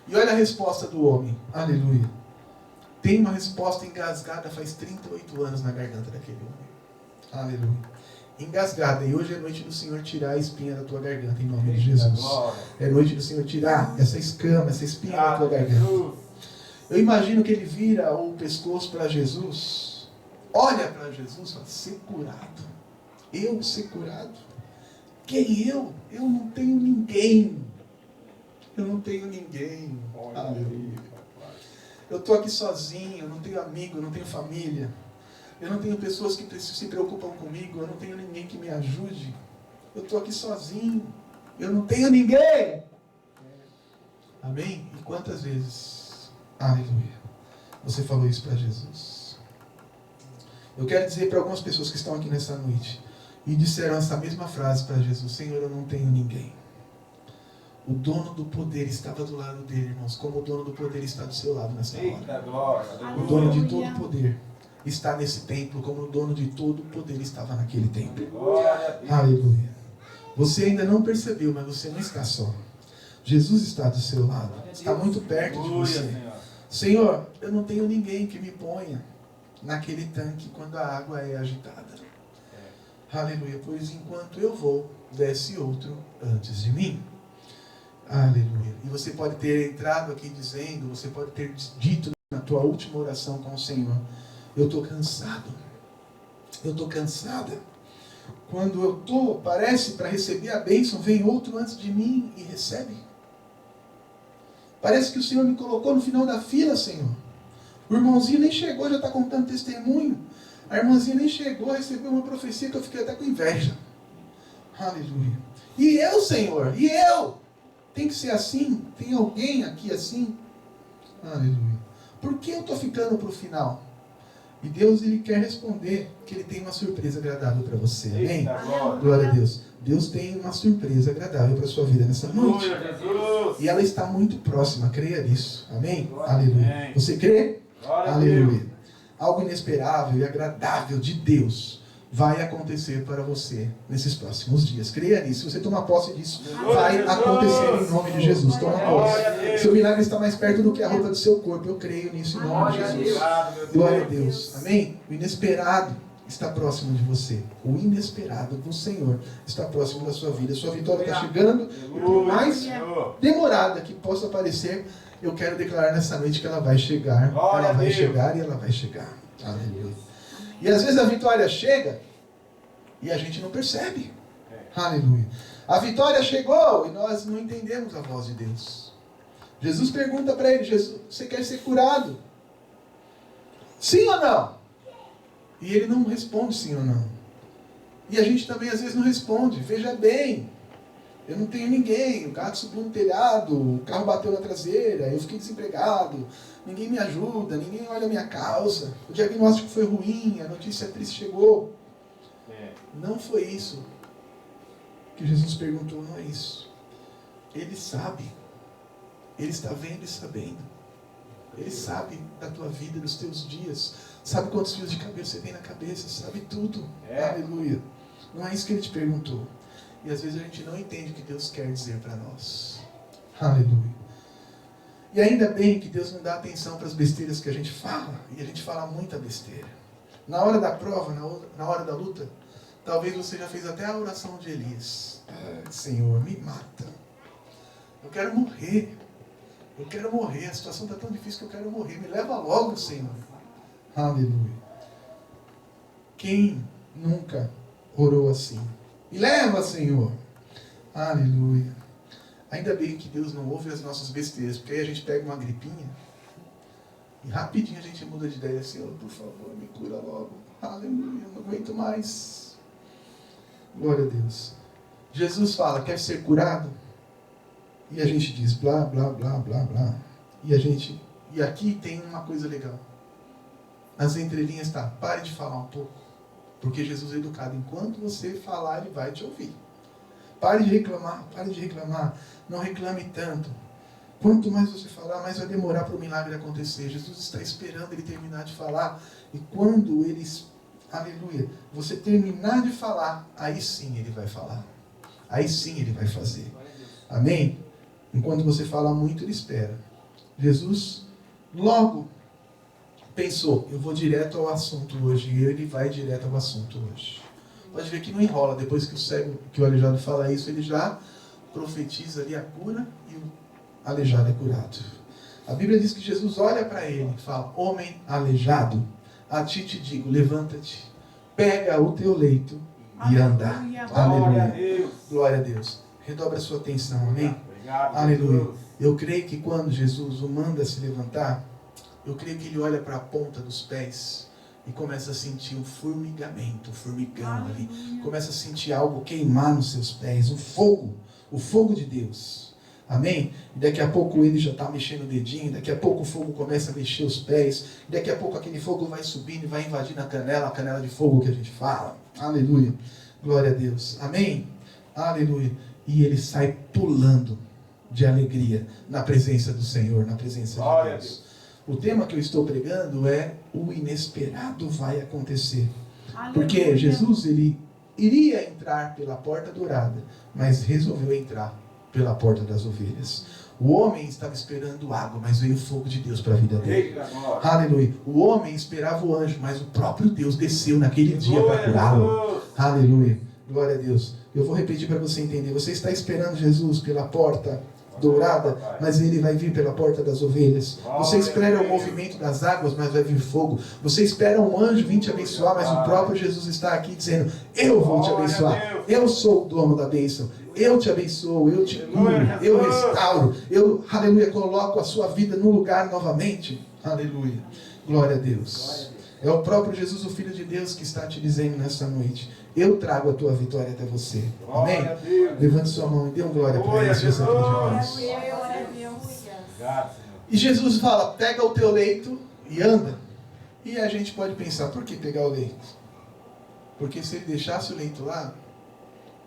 E olha a resposta do homem. Aleluia. Tem uma resposta engasgada faz 38 anos na garganta daquele homem. Aleluia. Engasgada. E hoje é noite do Senhor tirar a espinha da tua garganta em nome de Jesus. É noite do Senhor tirar essa escama, essa espinha da tua garganta. Eu imagino que ele vira o pescoço para Jesus, olha para Jesus e fala: ser curado. Eu ser curado? Quem eu? Eu não tenho ninguém. Eu não tenho ninguém. Aleluia. Eu estou aqui sozinho, eu não tenho amigo, eu não tenho família. Eu não tenho pessoas que se preocupam comigo, eu não tenho ninguém que me ajude. Eu estou aqui sozinho, eu não tenho ninguém. Amém? E quantas vezes, aleluia, você falou isso para Jesus? Eu quero dizer para algumas pessoas que estão aqui nessa noite e disseram essa mesma frase para Jesus: Senhor, eu não tenho ninguém. O dono do poder estava do lado dele, irmãos, como o dono do poder está do seu lado nessa hora. O dono de todo o poder está nesse templo, como o dono de todo o poder estava naquele templo. Aleluia. Você ainda não percebeu, mas você não está só. Jesus está do seu lado, está muito perto de você. Senhor, eu não tenho ninguém que me ponha naquele tanque quando a água é agitada. Aleluia. Pois enquanto eu vou, desce outro antes de mim. Aleluia. E você pode ter entrado aqui dizendo, você pode ter dito na tua última oração com o Senhor: eu estou cansado. Eu estou cansada. Quando eu estou, parece, para receber a bênção, vem outro antes de mim e recebe. Parece que o Senhor me colocou no final da fila, Senhor. O irmãozinho nem chegou, já está contando testemunho. A irmãzinha nem chegou, recebeu uma profecia que eu fiquei até com inveja. Aleluia. E eu, Senhor? E eu? Tem que ser assim? Tem alguém aqui assim? Aleluia. Por que eu estou ficando para o final? E Deus, Ele quer responder que Ele tem uma surpresa agradável para você. Amém? Glória a Deus. Deus tem uma surpresa agradável para a sua vida nessa noite. E ela está muito próxima, creia nisso. Amém? Aleluia. Você crê? Aleluia. Algo inesperável e agradável de Deus vai acontecer para você nesses próximos dias. Creia nisso. Se você tomar posse disso, vai acontecer em nome de Jesus. Toma posse. Seu milagre está mais perto do que a roupa do seu corpo. Eu creio nisso em nome de Jesus. Glória a Deus. Amém? O inesperado está próximo de você. O inesperado do Senhor está próximo da sua vida. Sua vitória está chegando. E por mais demorada que possa parecer, eu quero declarar nessa noite que ela vai chegar. Ela vai chegar e ela vai chegar. Aleluia. E às vezes a vitória chega e a gente não percebe. Aleluia. A vitória chegou e nós não entendemos a voz de Deus. Jesus pergunta para ele: Jesus, você quer ser curado? Sim ou não? E ele não responde sim ou não. E a gente também às vezes não responde. Veja bem, eu não tenho ninguém, o gato subiu no telhado, o carro bateu na traseira, eu fiquei desempregado, ninguém me ajuda, ninguém olha a minha causa, o diagnóstico foi ruim, a notícia triste chegou. Não foi isso que Jesus perguntou, não é isso. Ele sabe, Ele está vendo e sabendo. Ele sabe da tua vida, dos teus dias, sabe quantos fios de cabelo você tem na cabeça, sabe tudo. Aleluia. Não é isso que Ele te perguntou. E às vezes a gente não entende o que Deus quer dizer para nós. Aleluia. E ainda bem que Deus não dá atenção para as besteiras que a gente fala. E a gente fala muita besteira. Na hora da prova, na hora da luta, talvez você já fez até a oração de Elias. Senhor, me mata. Eu quero morrer. Eu quero morrer. A situação está tão difícil que eu quero morrer. Me leva logo, Senhor. Aleluia. Quem nunca orou assim? Me leva, Senhor. Aleluia. Ainda bem que Deus não ouve as nossas besteiras, porque aí a gente pega uma gripinha e rapidinho a gente muda de ideia. Senhor, por favor, me cura logo. Aleluia, eu não aguento mais. Glória a Deus. Jesus fala, quer ser curado? E a gente diz blá, blá, blá, blá, blá. E aqui tem uma coisa legal. Nas entrelinhas está, pare de falar um pouco. Porque Jesus é educado. Enquanto você falar, Ele vai te ouvir. Pare de reclamar, pare de reclamar. Não reclame tanto. Quanto mais você falar, mais vai demorar para o milagre acontecer. Jesus está esperando Ele terminar de falar. E quando Ele, aleluia, você terminar de falar, aí sim Ele vai falar. Aí sim Ele vai fazer. Amém? Enquanto você fala muito, Ele espera. Jesus logo pensou, eu vou direto ao assunto hoje. E Ele vai direto ao assunto hoje. Pode ver que não enrola. Depois que o cego, que o aleijado fala isso, ele já profetiza ali a cura e o aleijado é curado. A Bíblia diz que Jesus olha para ele e fala, homem aleijado, a ti te digo, levanta-te, pega o teu leito e anda. Aleluia. Aleluia. Glória a Deus. Glória a Deus. Redobra a sua atenção, amém? Obrigado, Aleluia. Jesus. Eu creio que quando Jesus o manda se levantar, eu creio que ele olha para a ponta dos pés e começa a sentir um formigamento, um formigão ali. Começa a sentir algo queimar nos seus pés, o fogo de Deus. Amém? E daqui a pouco ele já está mexendo o dedinho, daqui a pouco o fogo começa a mexer os pés, e daqui a pouco aquele fogo vai subindo e vai invadindo a canela de fogo que a gente fala. Aleluia. Glória a Deus. Amém? Aleluia. E ele sai pulando de alegria na presença do Senhor, na presença de Deus. O tema que eu estou pregando é o inesperado vai acontecer. Aleluia. Porque Jesus, ele iria entrar pela porta dourada, mas resolveu entrar pela porta das ovelhas. O homem estava esperando água, mas veio o fogo de Deus para a vida dele. Aleluia. O homem esperava o anjo, mas o próprio Deus desceu naquele dia para curá-lo. Aleluia. Glória a Deus. Eu vou repetir para você entender. Você está esperando Jesus pela porta dourada, mas ele vai vir pela porta das ovelhas. Você espera o movimento das águas, mas vai vir fogo. Você espera um anjo vir te abençoar, mas o próprio Jesus está aqui dizendo, eu vou te abençoar. Eu sou o dono da bênção. Eu te abençoo, eu te curo, eu restauro. Eu, aleluia, coloco a sua vida no lugar novamente. Aleluia. Glória a Deus. É o próprio Jesus, o Filho de Deus, que está te dizendo nesta noite, eu trago a tua vitória até você. Amém? Levante sua mão e dê um glória para ele, se você acredita nisso. E Jesus fala, pega o teu leito e anda. E a gente pode pensar, por que pegar o leito? Porque se ele deixasse o leito lá,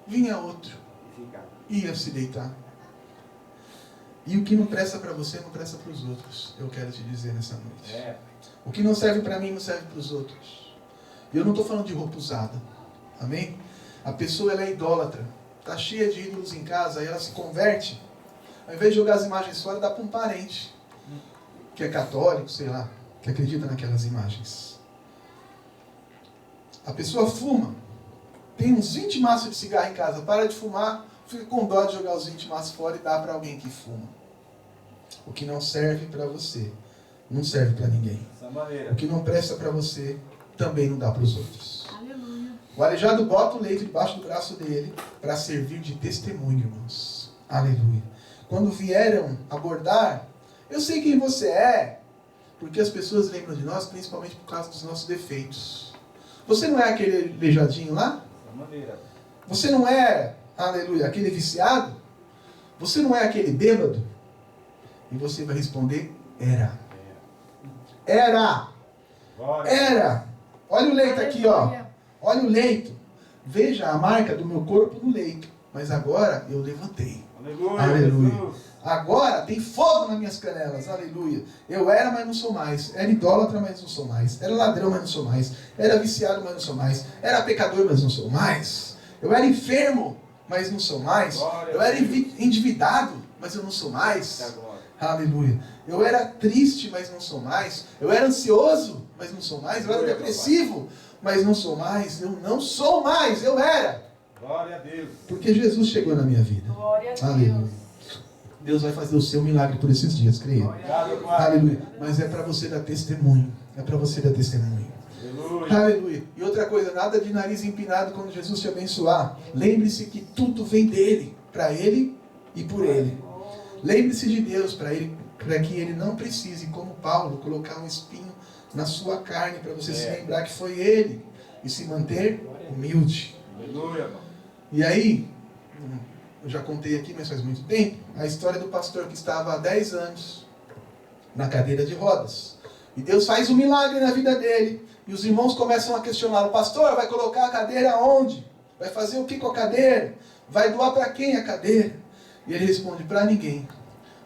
vinha outro, ia se deitar. E o que não presta para você, não presta para os outros. Eu quero te dizer nessa noite. O que não serve para mim, não serve para os outros. E eu não estou falando de roupa usada. Amém? A pessoa, ela é idólatra. Está cheia de ídolos em casa, aí ela se converte. Ao invés de jogar as imagens fora, dá para um parente. Que é católico, sei lá. Que acredita naquelas imagens. A pessoa fuma. Tem uns 20 maços de cigarro em casa. Para de fumar, fica com dó de jogar os 20 maços fora e dá para alguém que fuma. O que não serve para você, não serve para ninguém. O que não presta para você, também não dá para os outros. Aleluia. O aleijado bota o leito debaixo do braço dele para servir de testemunho, irmãos. Aleluia. Quando vieram abordar, eu sei quem você é, porque as pessoas lembram de nós, principalmente por causa dos nossos defeitos. Você não é aquele aleijadinho lá? Você não é, aleluia, aquele viciado? Você não é aquele bêbado? E você vai responder, era. Era. Era. Olha o leito aqui, ó. Olha o leito. Veja a marca do meu corpo no leito. Mas agora eu levantei. Aleluia. Agora tem fogo nas minhas canelas. Aleluia. Eu era, mas não sou mais. Era idólatra, mas não sou mais. Era ladrão, mas não sou mais. Era viciado, mas não sou mais. Era pecador, mas não sou mais. Eu era enfermo, mas não sou mais. Eu era endividado, mas eu não sou mais. Aleluia. Eu era triste, mas não sou mais. Eu era ansioso, mas não sou mais. Eu era depressivo, mas não sou mais. Eu não sou mais. Eu era. Glória a Deus. Porque Jesus chegou na minha vida. Glória a Deus. Aleluia. Deus vai fazer o seu milagre por esses dias, creia. Aleluia. Mas é para você dar testemunho. É para você dar testemunho. Aleluia. E outra coisa, nada de nariz empinado quando Jesus te abençoar. Lembre-se que tudo vem dele, para ele e por ele. Lembre-se de Deus para que ele não precise, como Paulo, colocar um espinho na sua carne, para você se lembrar que foi ele e se manter humilde. E aí, eu já contei aqui, mas faz muito tempo, a história do pastor que estava há 10 anos na cadeira de rodas. E Deus faz um milagre na vida dele. E os irmãos começam a questionar: o pastor vai colocar a cadeira onde? Vai fazer o que com a cadeira? Vai doar para quem a cadeira? E ele responde: para ninguém.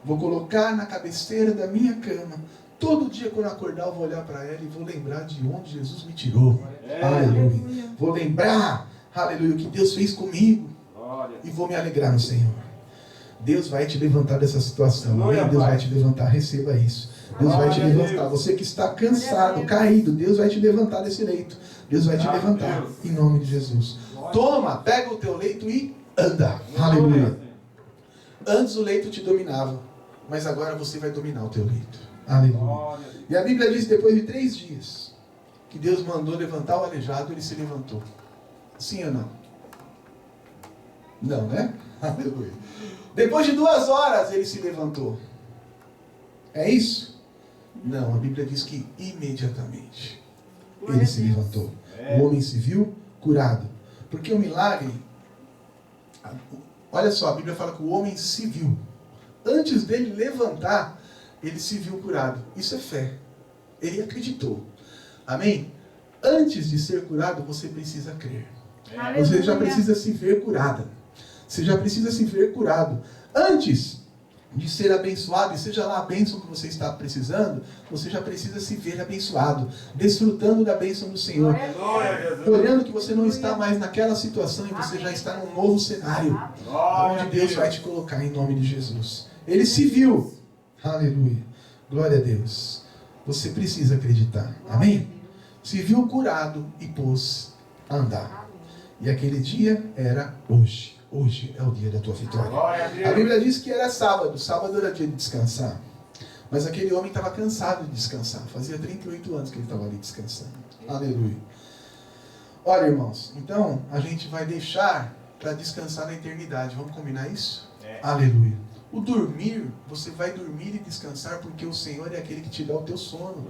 Vou colocar na cabeceira da minha cama. Todo dia quando eu acordar eu vou olhar para ela e vou lembrar de onde Jesus me tirou. Aleluia. Vou lembrar, aleluia, o que Deus fez comigo. E vou me alegrar no Senhor. Deus vai te levantar dessa situação. Amém? Deus vai te levantar, receba isso. Deus vai te levantar. Você que está cansado, caído, Deus vai te levantar desse leito. Deus vai te levantar, em nome de Jesus. Toma, pega o teu leito e anda. Aleluia. Antes o leito te dominava, mas agora você vai dominar o teu leito. Aleluia. E a Bíblia diz, depois de 3 dias, que Deus mandou levantar o aleijado, ele se levantou. Sim ou não? Não, né? Aleluia. Depois de 2 horas ele se levantou. É isso? Não, a Bíblia diz que imediatamente ele se levantou. O homem se viu curado. Porque o milagre, olha só, a Bíblia fala que o homem se viu. Antes dele levantar, ele se viu curado. Isso é fé. Ele acreditou. Amém? Antes de ser curado, você precisa crer. Você já precisa se ver curada. Você já precisa se ver curado. Antes de ser abençoado, e seja lá a bênção que você está precisando, você já precisa se ver abençoado, desfrutando da bênção do Senhor, olhando que você não está mais naquela situação e você já está num novo cenário, onde Deus vai te colocar em nome de Jesus. Ele se viu, aleluia, glória a Deus. Você precisa acreditar, amém? Se viu curado e pôs a andar. E aquele dia era hoje. Hoje é o dia da tua vitória. A Bíblia diz que era sábado. Sábado era dia de descansar. Mas aquele homem estava cansado de descansar. Fazia 38 anos que ele estava ali descansando. Aleluia. Olha, irmãos. Então, a gente vai deixar para descansar na eternidade. Vamos combinar isso? Aleluia. O dormir, você vai dormir e descansar porque o Senhor é aquele que te dá o teu sono.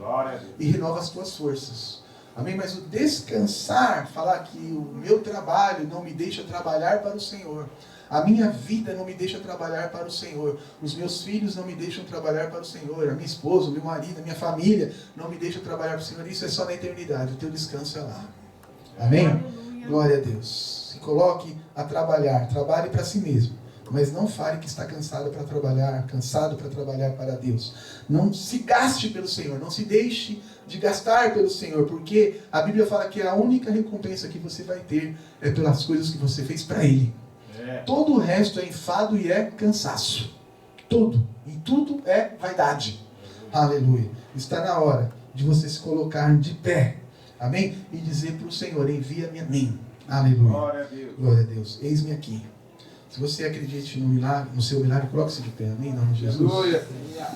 E renova as tuas forças. Amém? Mas o descansar, falar que o meu trabalho não me deixa trabalhar para o Senhor. A minha vida não me deixa trabalhar para o Senhor. Os meus filhos não me deixam trabalhar para o Senhor. A minha esposa, o meu marido, a minha família não me deixam trabalhar para o Senhor. Isso é só na eternidade. O teu descanso é lá. Amém? Aleluia. Glória a Deus. Se coloque a trabalhar. Trabalhe para si mesmo. Mas não fale que está cansado para trabalhar para Deus. Não se gaste pelo Senhor, não se deixe de gastar pelo Senhor, porque a Bíblia fala que a única recompensa que você vai ter é pelas coisas que você fez para Ele. Todo o resto é enfado e é cansaço. Todo. E tudo é vaidade. Aleluia. Está na hora de você se colocar de pé. Amém? E dizer para o Senhor, envia-me a mim. Aleluia. Glória a Deus. Glória a Deus. Eis-me aqui. Se você acredite no milagre, no seu milagre, coloque-se de pé, amém? Em nome de Jesus.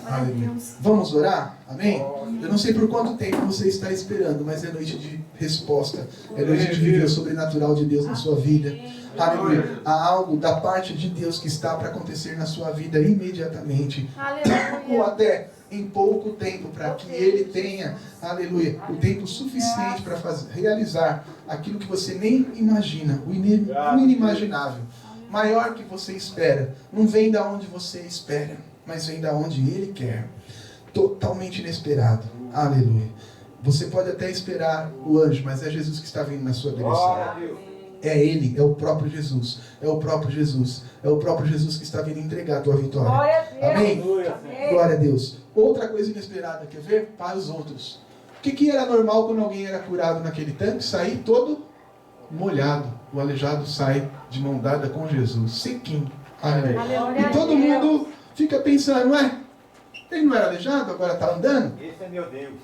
Aleluia. Vamos orar? Amém? Eu não sei por quanto tempo você está esperando, mas é noite de resposta. É noite de viver o sobrenatural de Deus na sua vida. Aleluia. Há algo da parte de Deus que está para acontecer na sua vida imediatamente. Ou até em pouco tempo, para que Ele tenha, aleluia, o tempo suficiente para realizar aquilo que você nem imagina, o inimaginável. Maior que você espera. Não vem da onde você espera, mas vem da onde Ele quer. Totalmente inesperado. Aleluia. Você pode até esperar o anjo, mas é Jesus que está vindo na sua direção. É Ele, é o próprio Jesus. É o próprio Jesus. É o próprio Jesus que está vindo entregar a tua vitória. Amém? Glória a Deus. Outra coisa inesperada, quer ver? Para os outros. O que era normal quando alguém era curado naquele tanque? Sair todo molhado. O aleijado sai de mão dada com Jesus, sequinho. E todo mundo fica pensando, ué, ele não era aleijado, agora está andando? Esse é meu Deus.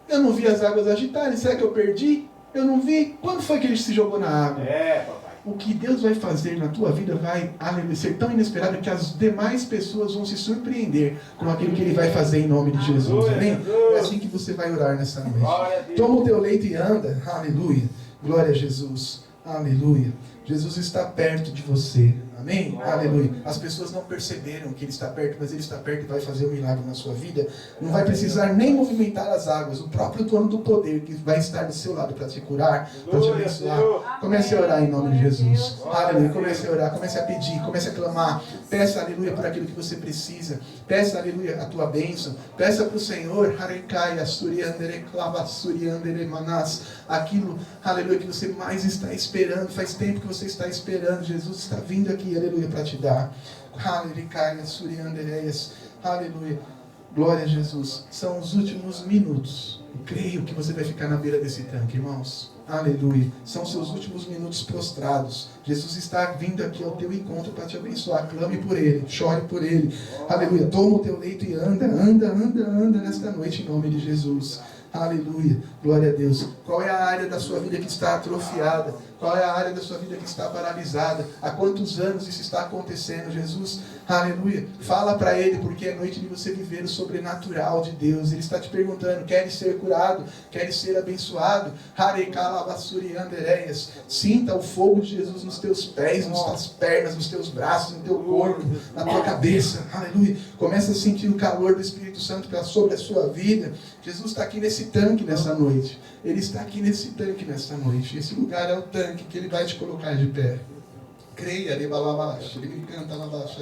Eu não vi as águas agitarem, será que eu perdi? Eu não vi. Quando foi que ele se jogou na água? Papai. o que Deus vai fazer na tua vida vai, aleluia, ser tão inesperado que as demais pessoas vão se surpreender com aquilo que Ele vai fazer em nome de Jesus. Amém? É assim que você vai orar nessa noite. Toma o teu leito e anda. Aleluia. Glória a Jesus. Aleluia. Jesus está perto de você. Amém? Aleluia. As pessoas não perceberam que Ele está perto, mas Ele está perto e vai fazer um milagre na sua vida. Não vai precisar nem movimentar as águas. O próprio dono do poder que vai estar do seu lado para te curar, para te abençoar. Comece a orar em nome de Jesus. Aleluia. Comece a orar, comece a pedir, comece a clamar. Peça, aleluia, por aquilo que você precisa. Peça, aleluia, a tua bênção. Peça para o Senhor, aquilo, aleluia, que você mais está esperando. Faz tempo que você está esperando. Jesus está vindo aqui, aleluia, para te dar. Aleluia. Glória a Jesus. São os últimos minutos. Eu creio que você vai ficar na beira desse tanque, irmãos. Aleluia. São seus últimos minutos prostrados. Jesus está vindo aqui ao teu encontro para te abençoar. Clame por Ele, chore por Ele. Aleluia. Toma o teu leito e anda nesta noite em nome de Jesus. Aleluia. Glória a Deus. Qual é a área da sua vida que está atrofiada? Qual é a área da sua vida que está paralisada? Há quantos anos isso está acontecendo? Jesus, aleluia. Fala para Ele, porque é noite de você viver o sobrenatural de Deus. Ele está te perguntando, queres ser curado? Queres ser abençoado? Sinta o fogo de Jesus nos teus pés, nas tuas pernas, nos teus braços, no teu corpo, na tua cabeça. Aleluia. Começa a sentir o calor do Espírito Santo sobre a sua vida. Jesus está aqui nesse tanque nessa noite. Ele está aqui nesse tanque nessa noite. Esse lugar é o tanque que Ele vai te colocar de pé. Creia, Ele me canta na baixa,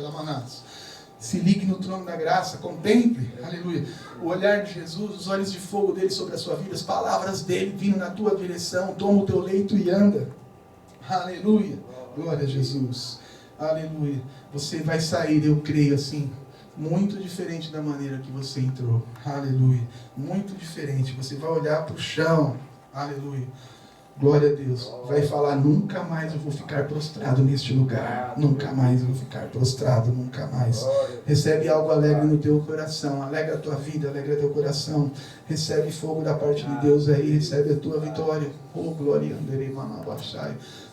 se ligue no trono da graça, contemple, aleluia, o olhar de Jesus, os olhos de fogo dele sobre a sua vida, as palavras dele vindo na tua direção. Toma o teu leito e anda. Aleluia. Glória a Jesus. Aleluia. Você vai sair, eu creio assim, muito diferente da maneira que você entrou. Aleluia. Muito diferente. Você vai olhar para o chão. Aleluia. Glória a Deus. Vai falar, nunca mais eu vou ficar prostrado neste lugar. Nunca mais eu vou ficar prostrado, nunca mais. Recebe algo alegre no teu coração. Alegra a tua vida, alegra teu coração. Recebe fogo da parte de Deus aí. Recebe a tua vitória. Oh, glória.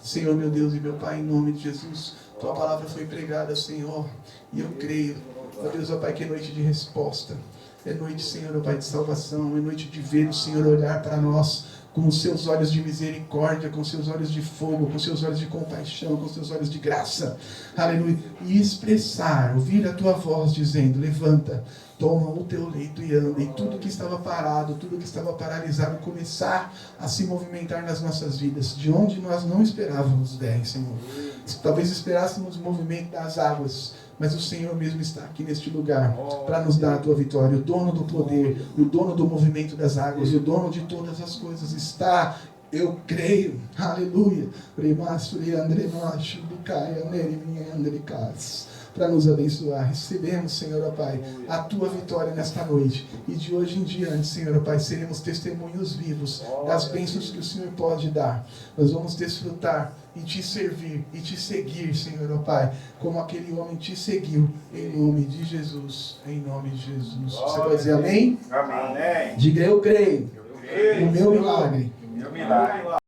Senhor, meu Deus e meu Pai, em nome de Jesus. Tua palavra foi pregada, Senhor. E eu creio. Ó Deus, ó Pai, que é noite de resposta. É noite, Senhor, ó Pai, de salvação. É noite de ver o Senhor olhar para nós com os seus olhos de misericórdia, com os seus olhos de fogo, com os seus olhos de compaixão, com os seus olhos de graça. Aleluia. E expressar, ouvir a tua voz dizendo, levanta, toma o teu leito e anda. E tudo que estava parado, tudo que estava paralisado, começar a se movimentar nas nossas vidas, de onde nós não esperávamos ver, Senhor. Talvez esperássemos o movimento das águas, mas o Senhor mesmo está aqui neste lugar para nos dar a tua vitória. O dono do poder, o dono do movimento das águas, o dono de todas as coisas está. Eu creio. Aleluia. Para nos abençoar. Recebemos, Senhor, ó Pai, a tua vitória nesta noite. E de hoje em diante, Senhor, ó Pai, seremos testemunhos vivos das bênçãos que o Senhor pode dar. Nós vamos desfrutar e te servir e te seguir, Senhor, ó Pai, como aquele homem te seguiu, em nome de Jesus. Em nome de Jesus. Você pode dizer amém? Amém. Diga, eu creio. Eu creio. No meu milagre. Meu milagre.